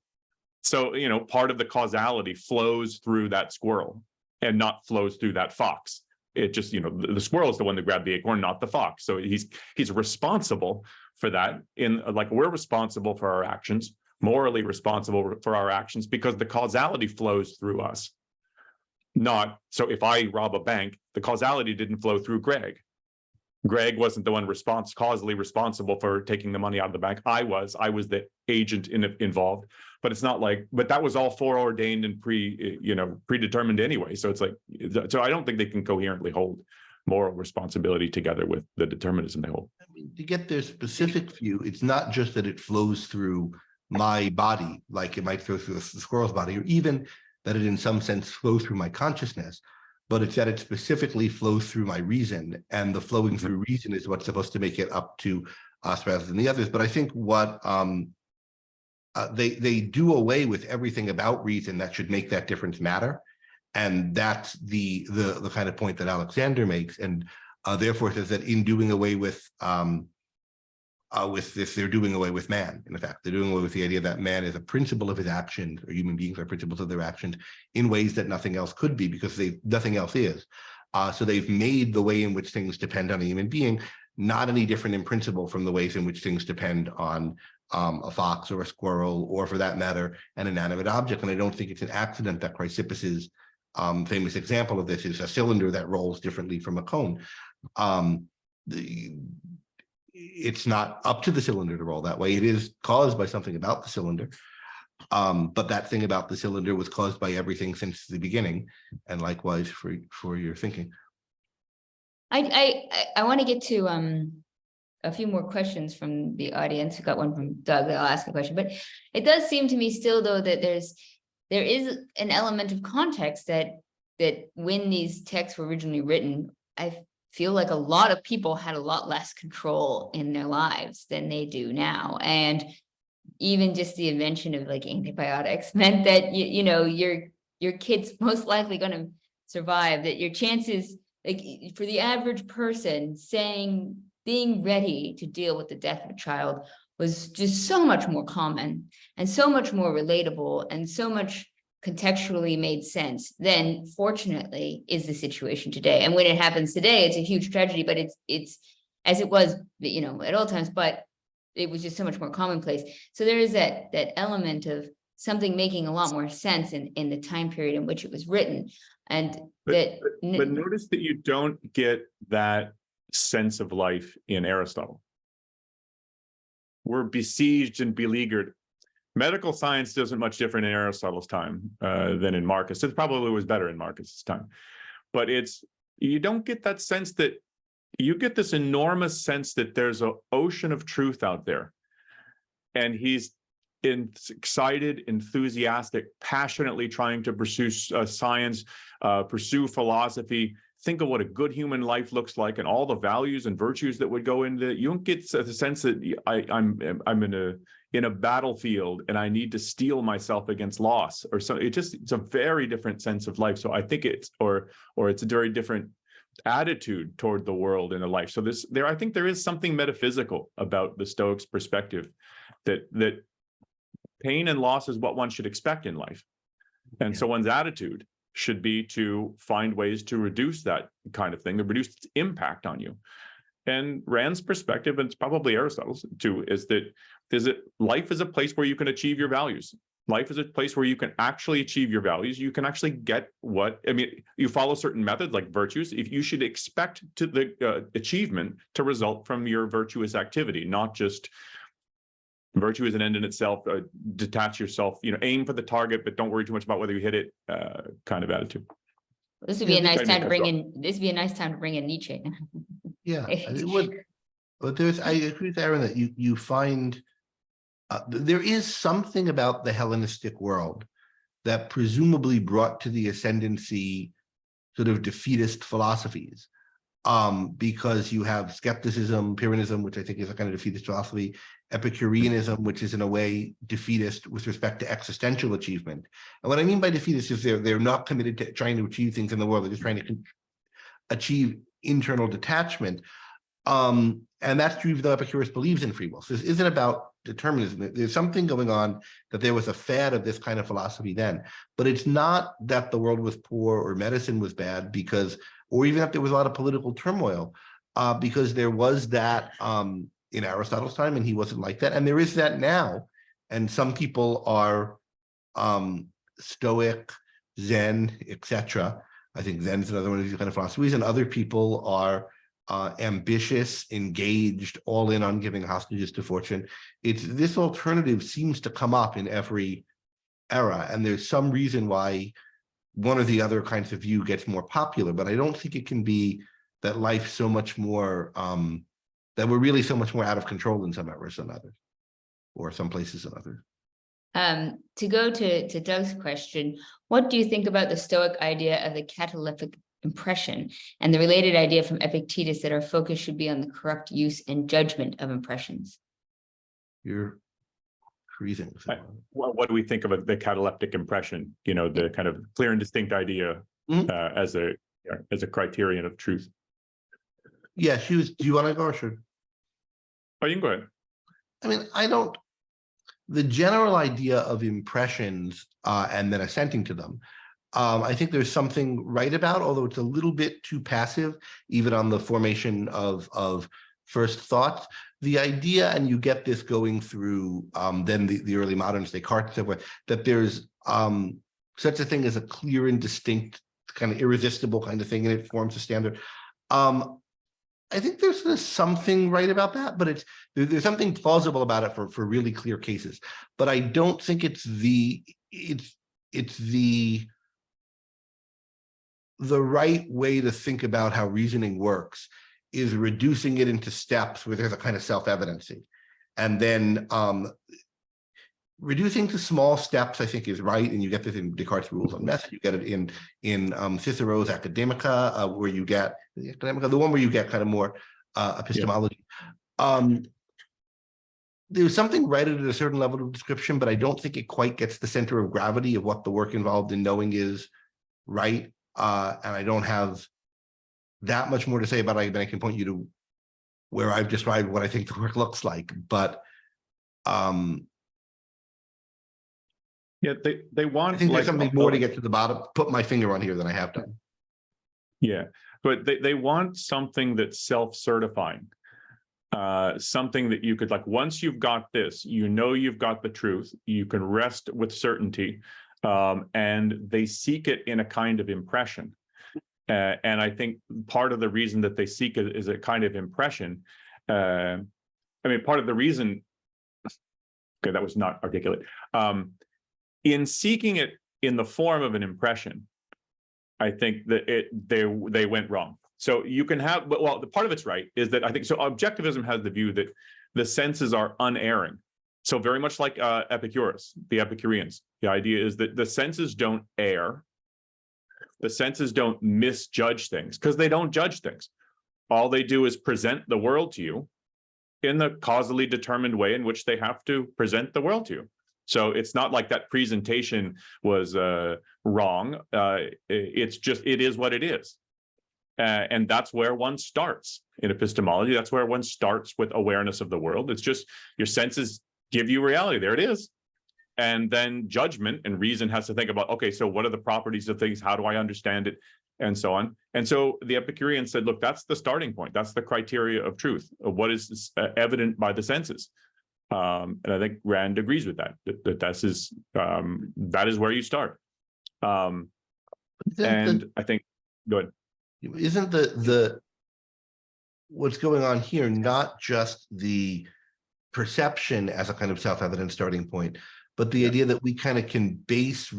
So, you know, part of the causality flows through that squirrel and not flows through that fox. It just, you know, the squirrel is the one that grabbed the acorn, not the fox. So he's responsible for that. Like, we're responsible for our actions, morally responsible for our actions, because the causality flows through us. Not so if I rob a bank, the causality didn't flow through Greg. Greg wasn't the one causally responsible for taking the money out of the bank. I was the agent involved, but it's not like, but that was all foreordained and predetermined anyway. So it's like, so I don't think they can coherently hold moral responsibility together with the determinism they hold. I mean, to get their specific view, it's not just that it flows through my body, like it might flow through the squirrel's body, or even that it in some sense flows through my consciousness, but it's that it specifically flows through my reason, and the flowing through reason is what's supposed to make it up to us rather than the others. But I think what they do away with everything about reason that should make that difference matter, and that's the kind of point that Alexander makes, and therefore says that in doing away with this, they're doing away with man. In fact, they're doing away with the idea that man is a principle of his actions, or human beings are principles of their actions, in ways that nothing else could be, because nothing else is. So they've made the way in which things depend on a human being not any different in principle from the ways in which things depend on a fox or a squirrel, or for that matter, an inanimate object. And I don't think it's an accident that Chrysippus's famous example of this is a cylinder that rolls differently from a cone. It's not up to the cylinder to roll that way. It is caused by something about the cylinder. But that thing about the cylinder was caused by everything since the beginning, and likewise for your thinking. I want to get to a few more questions from the audience. We got one from Doug that I'll ask a question, but it does seem to me still, though, that there is an element of context that when these texts were originally written, I feel like a lot of people had a lot less control in their lives than they do now. And even just the invention of like antibiotics meant that, you know, your kid's most likely going to survive, that your chances, like for the average person, being ready to deal with the death of a child was just so much more common and so much more relatable and so much contextually made sense than, fortunately, is the situation today. And when it happens today, it's a huge tragedy, but it's as it was, you know, at all times, but it was just so much more commonplace. So there is that element of something making a lot more sense in the time period in which it was written. And but notice that you don't get that sense of life in Aristotle. We're besieged and beleaguered. Medical science isn't much different in Aristotle's time than in Marcus. It probably was better in Marcus's time, but you don't get that sense that you get this enormous sense that there's an ocean of truth out there. And he's excited, enthusiastic, passionately trying to pursue science, pursue philosophy. Think of what a good human life looks like and all the values and virtues that would go into it. You don't get the sense that I'm in a battlefield and I need to steel myself against loss or so. It's a very different sense of life. So I think it's a very different attitude toward the world in a life. So I think there is something metaphysical about the Stoics' perspective that pain and loss is what one should expect in life. And so one's attitude should be to find ways to reduce that kind of thing, to reduce its impact on you. And Rand's perspective, and it's probably Aristotle's too, is that life is a place where you can achieve your values. Life is a place where you can actually achieve your values. You can actually get you follow certain methods like virtues. If you should expect the achievement to result from your virtuous activity, not just virtue is an end in itself, detach yourself, aim for the target, but don't worry too much about whether you hit it, kind of attitude. This would be a nice time to bring in, Nietzsche. Yeah, but I agree with Aaron that you find there is something about the Hellenistic world that presumably brought to the ascendancy sort of defeatist philosophies, because you have skepticism, Pyrrhonism, which I think is a kind of defeatist philosophy, Epicureanism, which is in a way defeatist with respect to existential achievement. And what I mean by defeatist is they're not committed to trying to achieve things in the world. They're just trying to achieve internal detachment. And that's true even though Epicurus believes in free will. So this isn't about determinism. There's something going on that there was a fad of this kind of philosophy then, but it's not that the world was poor or medicine was bad or even if there was a lot of political turmoil, because there was that in Aristotle's time, and he wasn't like that. And there is that now. And some people are Stoic, Zen, etc. I think Zen is another one of these kind of philosophies, and other people are ambitious, engaged, all in on giving hostages to fortune. This alternative seems to come up in every era, and there's some reason why one or the other kinds of view gets more popular, but I don't think it can be that life's so much more, that we're really so much more out of control in some areas than others, or some places than others. To go to Doug's question, what do you think about the Stoic idea of the cataleptic impression and the related idea from Epictetus that our focus should be on the correct use and judgment of impressions? You're freezing. What do we think of the cataleptic impression? The kind of clear and distinct idea as a criterion of truth. Yeah, do you want to go or should? Oh, you can go ahead. I mean, the general idea of impressions and then assenting to them, I think there's something right about, although it's a little bit too passive, even on the formation of first thoughts. The idea, and you get this going through then the early moderns, Descartes, and so forth, that there's such a thing as a clear and distinct, kind of irresistible kind of thing, and it forms a standard. I think there's something right about that, but there's something plausible about it for really clear cases. But I don't think it's the right way to think about how reasoning works is reducing it into steps where there's a kind of self-evidency. And then reducing to small steps, I think, is right. And you get this in Descartes' rules on method. You get it in Cicero's Academica, where you get the one where you get kind of more epistemology. There's something right at a certain level of description, but I don't think it quite gets the center of gravity of what the work involved in knowing is right. And I don't have that much more to say about it, but I can point you to where I've described what I think the work looks like. But yeah, they want. I think there's something more to get to the bottom. Put my finger on here than I have done. Yeah, but they want something that's self-certifying, something that you could once you've got this, you've got the truth. You can rest with certainty, and they seek it in a kind of impression. And I think part of the reason that they seek it is a kind of impression. Part of the reason. Okay, that was not articulate. In seeking it in the form of an impression, I think that they went wrong. So you can have, well, the part of it's right is that I think, so objectivism has the view that the senses are unerring. So very much like Epicurus, the Epicureans, the idea is that the senses don't err. The senses don't misjudge things because they don't judge things. All they do is present the world to you in the causally determined way in which they have to present the world to you. So it's not like that presentation was wrong. It's just, it is what it is. And that's where one starts in epistemology. That's where one starts with awareness of the world. It's just your senses give you reality. There it is. And then judgment and reason has to think about, okay, so what are the properties of things? How do I understand it? And so on. And so the Epicureans said, look, that's the starting point. That's the criteria of truth, of what is evident by the senses. And I think Rand agrees with that, that is where you start. And I think, go ahead. Isn't what's going on here not just the perception as a kind of self-evident starting point, but the idea that we kind of can base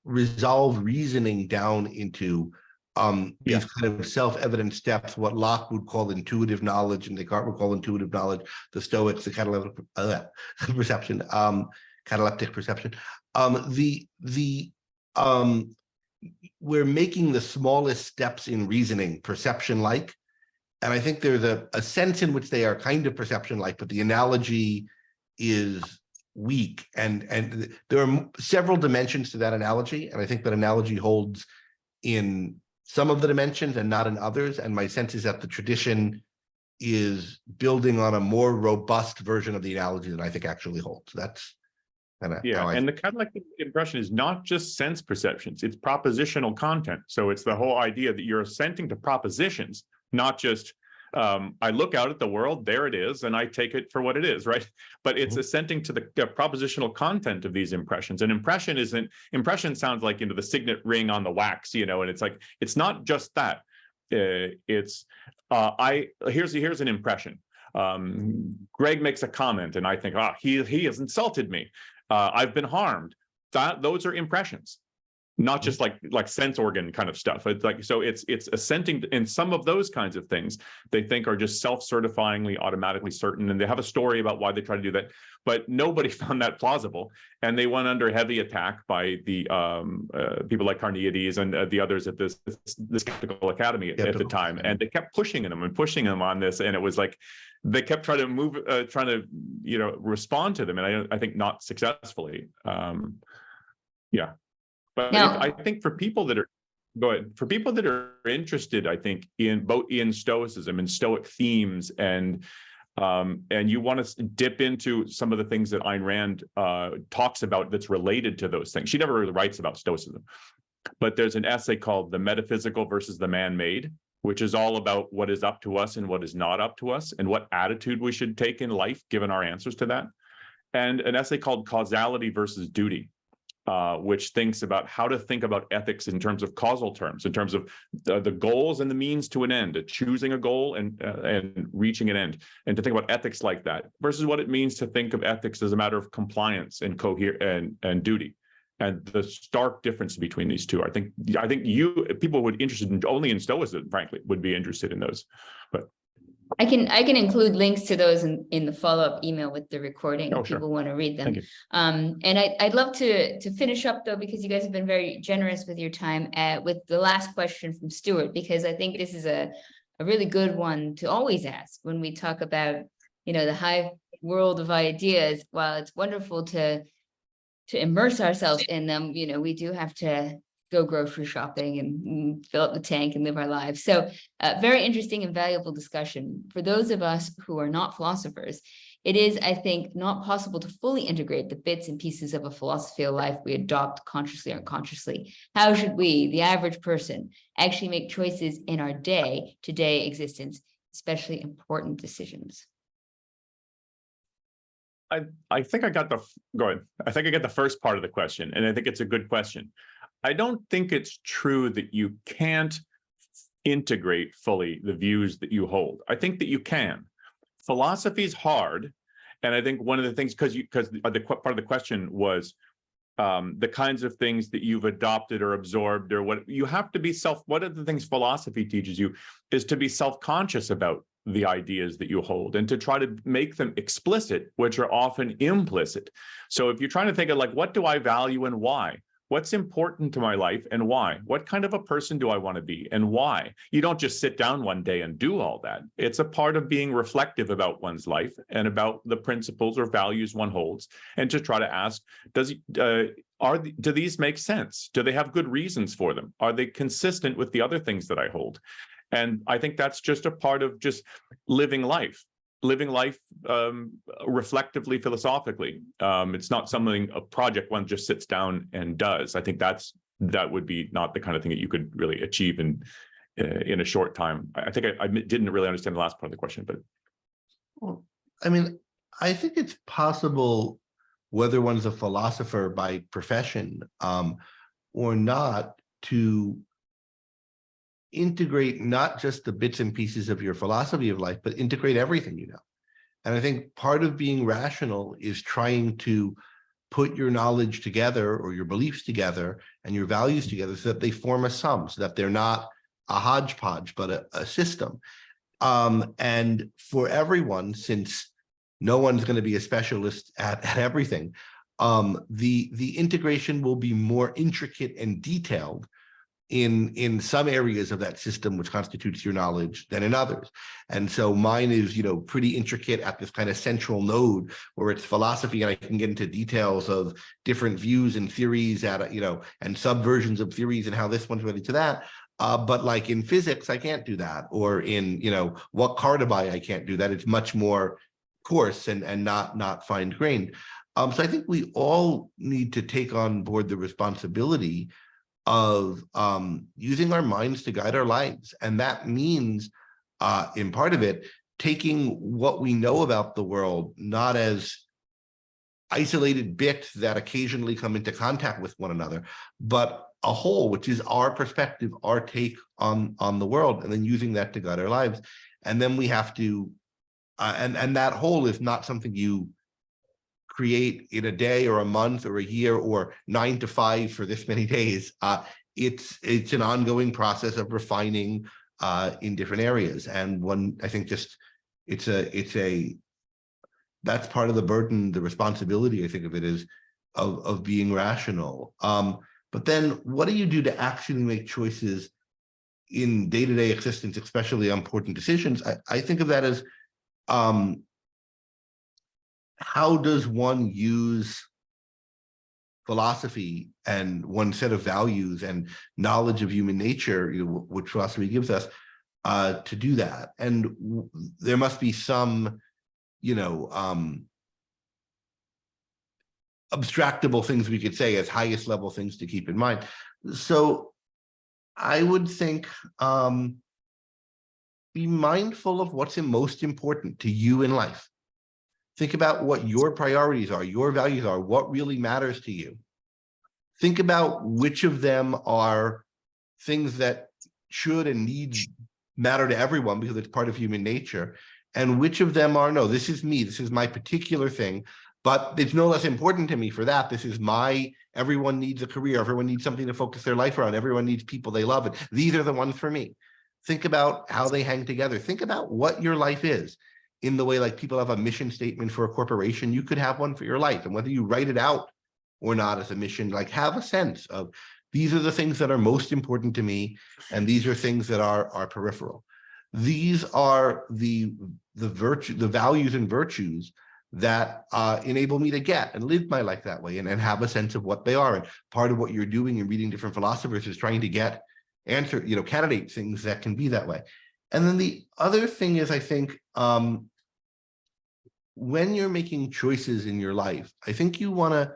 resolve reasoning down into these kind of self-evident steps, what Locke would call intuitive knowledge and Descartes would call intuitive knowledge, the Stoics, the cataleptic perception, cataleptic perception. We're making the smallest steps in reasoning perception-like, and I think there's a sense in which they are kind of perception-like, but the analogy is weak, and there are several dimensions to that analogy, and I think that analogy holds in some of the dimensions and not in others, and my sense is that the tradition is building on a more robust version of the analogy that I think actually holds. That's kind of and the cataleptic impression is not just sense perceptions, it's propositional content. So it's the whole idea that you're assenting to propositions, not just I look out at the world, there it is, and I take it for what it is, right? But it's assenting to the propositional content of these impressions. And impression sounds like, the signet ring on the wax, and it's like, it's not just that. Here's an impression. Greg makes a comment and I think, he has insulted me. I've been harmed. Those are impressions. Not just like sense organ kind of stuff. It's like, so it's assenting, and some of those kinds of things they think are just self-certifyingly automatically certain, and they have a story about why they try to do that, but nobody found that plausible, and they went under heavy attack by the people like Carneades and the others at this Skeptical Academy at the time, and they kept pushing them on this, and it was like they kept trying to respond to them, and I think not successfully. But I think for people that are interested, I think in Stoicism and Stoic themes, and you want to dip into some of the things that Ayn Rand talks about that's related to those things. She never really writes about Stoicism, but there's an essay called "The Metaphysical versus the Man-Made," which is all about what is up to us and what is not up to us, and what attitude we should take in life given our answers to that. And an essay called "Causality versus Duty," which thinks about how to think about ethics in terms of causal terms, in terms of the goals and the means to an end, choosing a goal and reaching an end, and to think about ethics like that versus what it means to think of ethics as a matter of compliance and and duty, and the stark difference between these two. I think people would interested only in Stoicism, frankly, would be interested in those, but. I can include links to those in the follow-up email with the recording if people want to read them. And I'd love to finish up though, because you guys have been very generous with your time, with the last question from Stuart, because I think this is a really good one to always ask when we talk about, the high world of ideas. While it's wonderful to immerse ourselves in them, we do have to go grocery shopping and fill up the tank and live our lives. So very interesting and valuable discussion. For those of us who are not philosophers, it is, I think, not possible to fully integrate the bits and pieces of a philosophy of life we adopt consciously or unconsciously. How should we, the average person, actually make choices in our day-to-day existence, especially important decisions? I think I got the first part of the question, and I think it's a good question. I don't think it's true that you can't integrate fully the views that you hold. I think that you can. Philosophy is hard, and I think one of the things, because the part of the question was, the kinds of things that you've adopted or absorbed, or what you have to be one of the things philosophy teaches you is to be self-conscious about the ideas that you hold and to try to make them explicit, which are often implicit. So if you're trying to think of like, what do I value and why? What's important to my life and why? What kind of a person do I want to be and why? You don't just sit down one day and do all that. It's a part of being reflective about one's life and about the principles or values one holds, and to try to ask, do these make sense? Do they have good reasons for them? Are they consistent with the other things that I hold? And I think that's just a part of just living life reflectively, philosophically. It's not a project one just sits down and does. I think that would be not the kind of thing that you could really achieve in a short time. I think I didn't really understand the last part of the question, but. Well, I mean, I think it's possible, whether one's a philosopher by profession or not, to integrate not just the bits and pieces of your philosophy of life, but integrate everything you know. And I think part of being rational is trying to put your knowledge together or your beliefs together and your values together so that they form a sum, so that they're not a hodgepodge, but a system. And for everyone, since no one's going to be a specialist at everything, the integration will be more intricate and detailed in some areas of that system which constitutes your knowledge than in others. And so mine is, pretty intricate at this kind of central node where it's philosophy, and I can get into details of different views and theories and subversions of theories and how this one's related to that. But like in physics, I can't do that. Or in, what car to buy, I can't do that. It's much more coarse and not fine-grained. So I think we all need to take on board the responsibility of using our minds to guide our lives. And that means, in part of it, taking what we know about the world, not as isolated bits that occasionally come into contact with one another, but a whole, which is our perspective, our take on the world, and then using that to guide our lives. And then we have to, and that whole is not something you create in a day or a month or a year or 9 to 5 for this many days. It's an ongoing process of refining in different areas. And one, I think, just that's part of the burden, the responsibility, I think of it, is of being rational. But then what do you do to actually make choices in day-to-day existence, especially important decisions? I think of that as how does one use philosophy and one set of values and knowledge of human nature, which philosophy gives us, to do that? And there must be some, abstractable things we could say as highest level things to keep in mind. So I would think, be mindful of what's most important to you in life. Think about what your priorities are, your values are, what really matters to you. Think about which of them are things that should and need matter to everyone because it's part of human nature, and which of them are, no, this is me, this is my particular thing, but it's no less important to me for that. This is everyone needs a career, everyone needs something to focus their life around, everyone needs people they love, and these are the ones for me. Think about how they hang together. Think about what your life is. In the way, like, people have a mission statement for a corporation, you could have one for your life. And whether you write it out or not as a mission, like, have a sense of, these are the things that are most important to me, and these are things that are peripheral. These are the values and virtues that enable me to get and live my life that way, and have a sense of what they are. And part of what you're doing and reading different philosophers is trying to get candidate things that can be that way. And then the other thing is, I think, when you're making choices in your life, I think you want to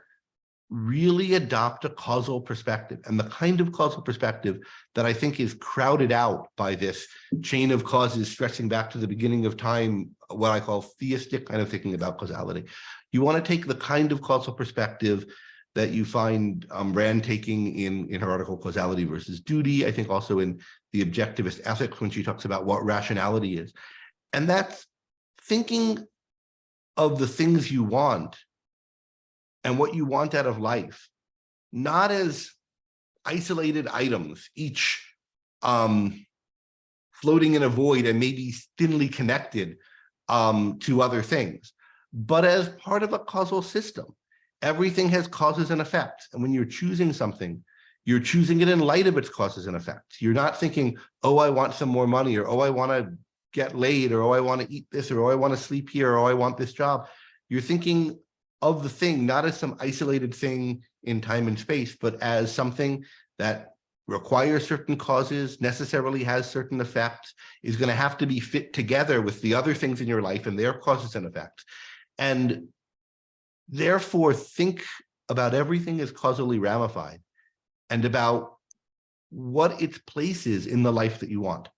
really adopt a causal perspective, and the kind of causal perspective that I think is crowded out by this chain of causes stretching back to the beginning of time, what I call theistic kind of thinking about causality. You want to take the kind of causal perspective that you find Rand taking in her article Causality versus Duty, I think also in the Objectivist Ethics, when she talks about what rationality is. And that's thinking of the things you want and what you want out of life not as isolated items, each floating in a void and maybe thinly connected to other things, but as part of a causal system. Everything has causes and effects. And when you're choosing something, you're choosing it in light of its causes and effects. You're not thinking, oh, I want some more money, or oh, I want to get laid, or oh, I want to eat this, or oh, I want to sleep here, or oh, I want this job. You're thinking of the thing not as some isolated thing in time and space, but as something that requires certain causes, necessarily has certain effects, is going to have to be fit together with the other things in your life and their causes and effects. And therefore, think about everything as causally ramified and about what its place is in the life that you want.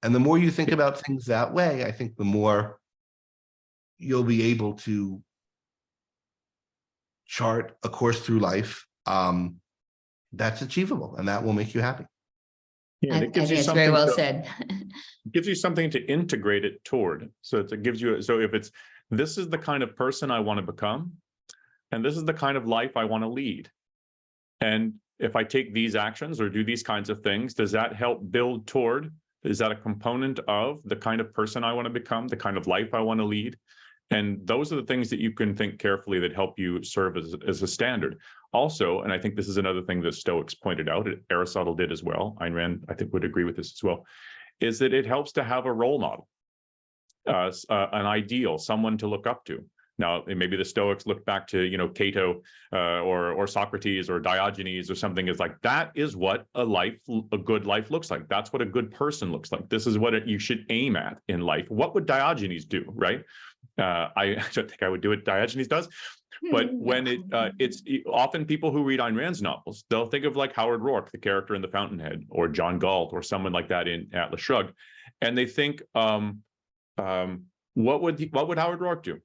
And the more you think about things that way, I think the more you'll be able to chart a course through life that's achievable, and that will make you happy. Yeah, I think it's very well said. Gives you something to integrate it toward. So it gives you, so if it's, this is the kind of person I want to become, and this is the kind of life I want to lead. And if I take these actions or do these kinds of things, does that help build toward, is that a component of the kind of person I want to become, the kind of life I want to lead? And those are the things that you can think carefully that help you serve as a standard. Also, and I think this is another thing that Stoics pointed out, Aristotle did as well, Ayn Rand, I think, would agree with this as well, is that it helps to have a role model, an ideal, someone to look up to. Now, maybe the Stoics look back to, you know, Cato or Socrates or Diogenes or something. Is like, that is what a good life looks like. That's what a good person looks like. This is what you should aim at in life. What would Diogenes do, right? I don't think I would do what Diogenes does. But when it's often people who read Ayn Rand's novels, they'll think of like Howard Rourke, the character in The Fountainhead, or John Galt, or someone like that in Atlas Shrugged, and they think, what would Howard Rourke do?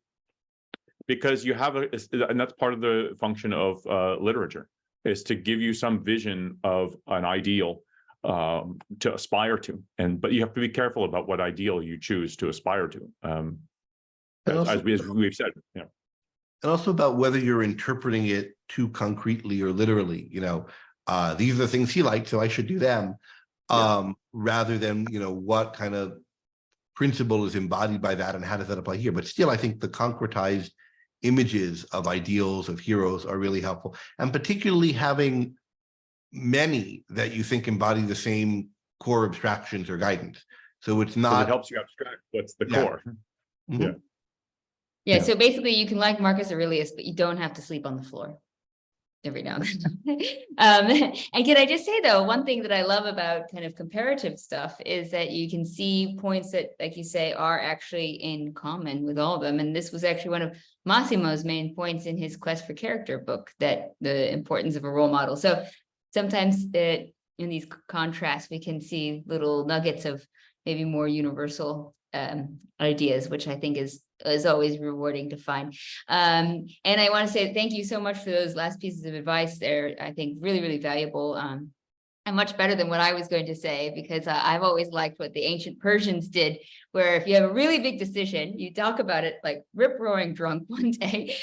Because you have and that's part of the function of literature, is to give you some vision of an ideal to aspire to, but you have to be careful about what ideal you choose to aspire to, as we've said. Yeah. And also about whether you're interpreting it too concretely or literally. You know, these are the things he liked, so I should do them, rather than, you know, what kind of principle is embodied by that and how does that apply here. But still, I think the concretized images of ideals, of heroes, are really helpful, and particularly having many that you think embody the same core abstractions or guidance. So it's not, it helps you abstract what's the core. Mm-hmm. Yeah, so basically you can like Marcus Aurelius, but you don't have to sleep on the floor every now and then. And can I just say, though, one thing that I love about kind of comparative stuff is that you can see points that, like you say, are actually in common with all of them. And this was actually one of Massimo's main points in his Quest for Character book, that the importance of a role model. So sometimes in these contrasts, we can see little nuggets of maybe more universal ideas, which I think is always rewarding to find. And I want to say thank you so much for those last pieces of advice there. I think really, really valuable, and much better than what I was going to say, because I've always liked what the ancient Persians did, where if you have a really big decision, you talk about it like rip-roaring drunk one day,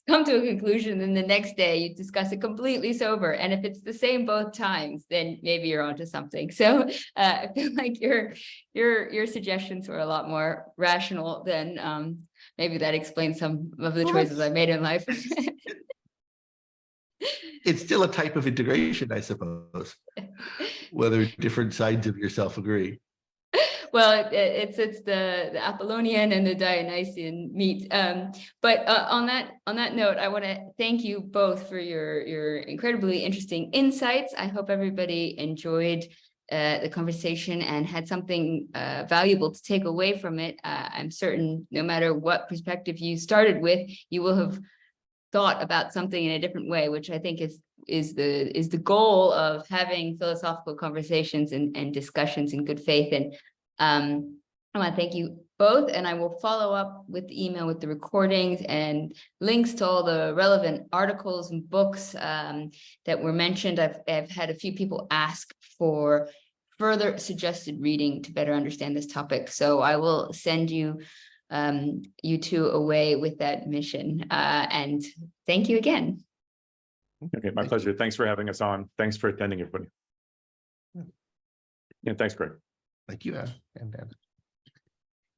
come to a conclusion, and the next day you discuss it completely sober. And if it's the same both times, then maybe you're onto something. So I feel like your suggestions were a lot more rational than maybe that explains some of the choices I made in life. it's still a type of integration, I suppose, whether different sides of yourself agree. Well, it's the Apollonian and the Dionysian meet. But on that note, I want to thank you both for your incredibly interesting insights. I hope everybody enjoyed the conversation and had something valuable to take away from it. I'm certain no matter what perspective you started with, you will have thought about something in a different way, which I think is the goal of having philosophical conversations and discussions in good faith. And I want to thank you both, and I will follow up with the email with the recordings and links to all the relevant articles and books that were mentioned. I've had a few people ask for further suggested reading to better understand this topic, so I will send you two away with that mission. And thank you again. Okay, my Thank pleasure. Thanks for having us on. Thanks for attending, everybody. Yeah. Yeah, thanks, Greg. Thank you, Anne. And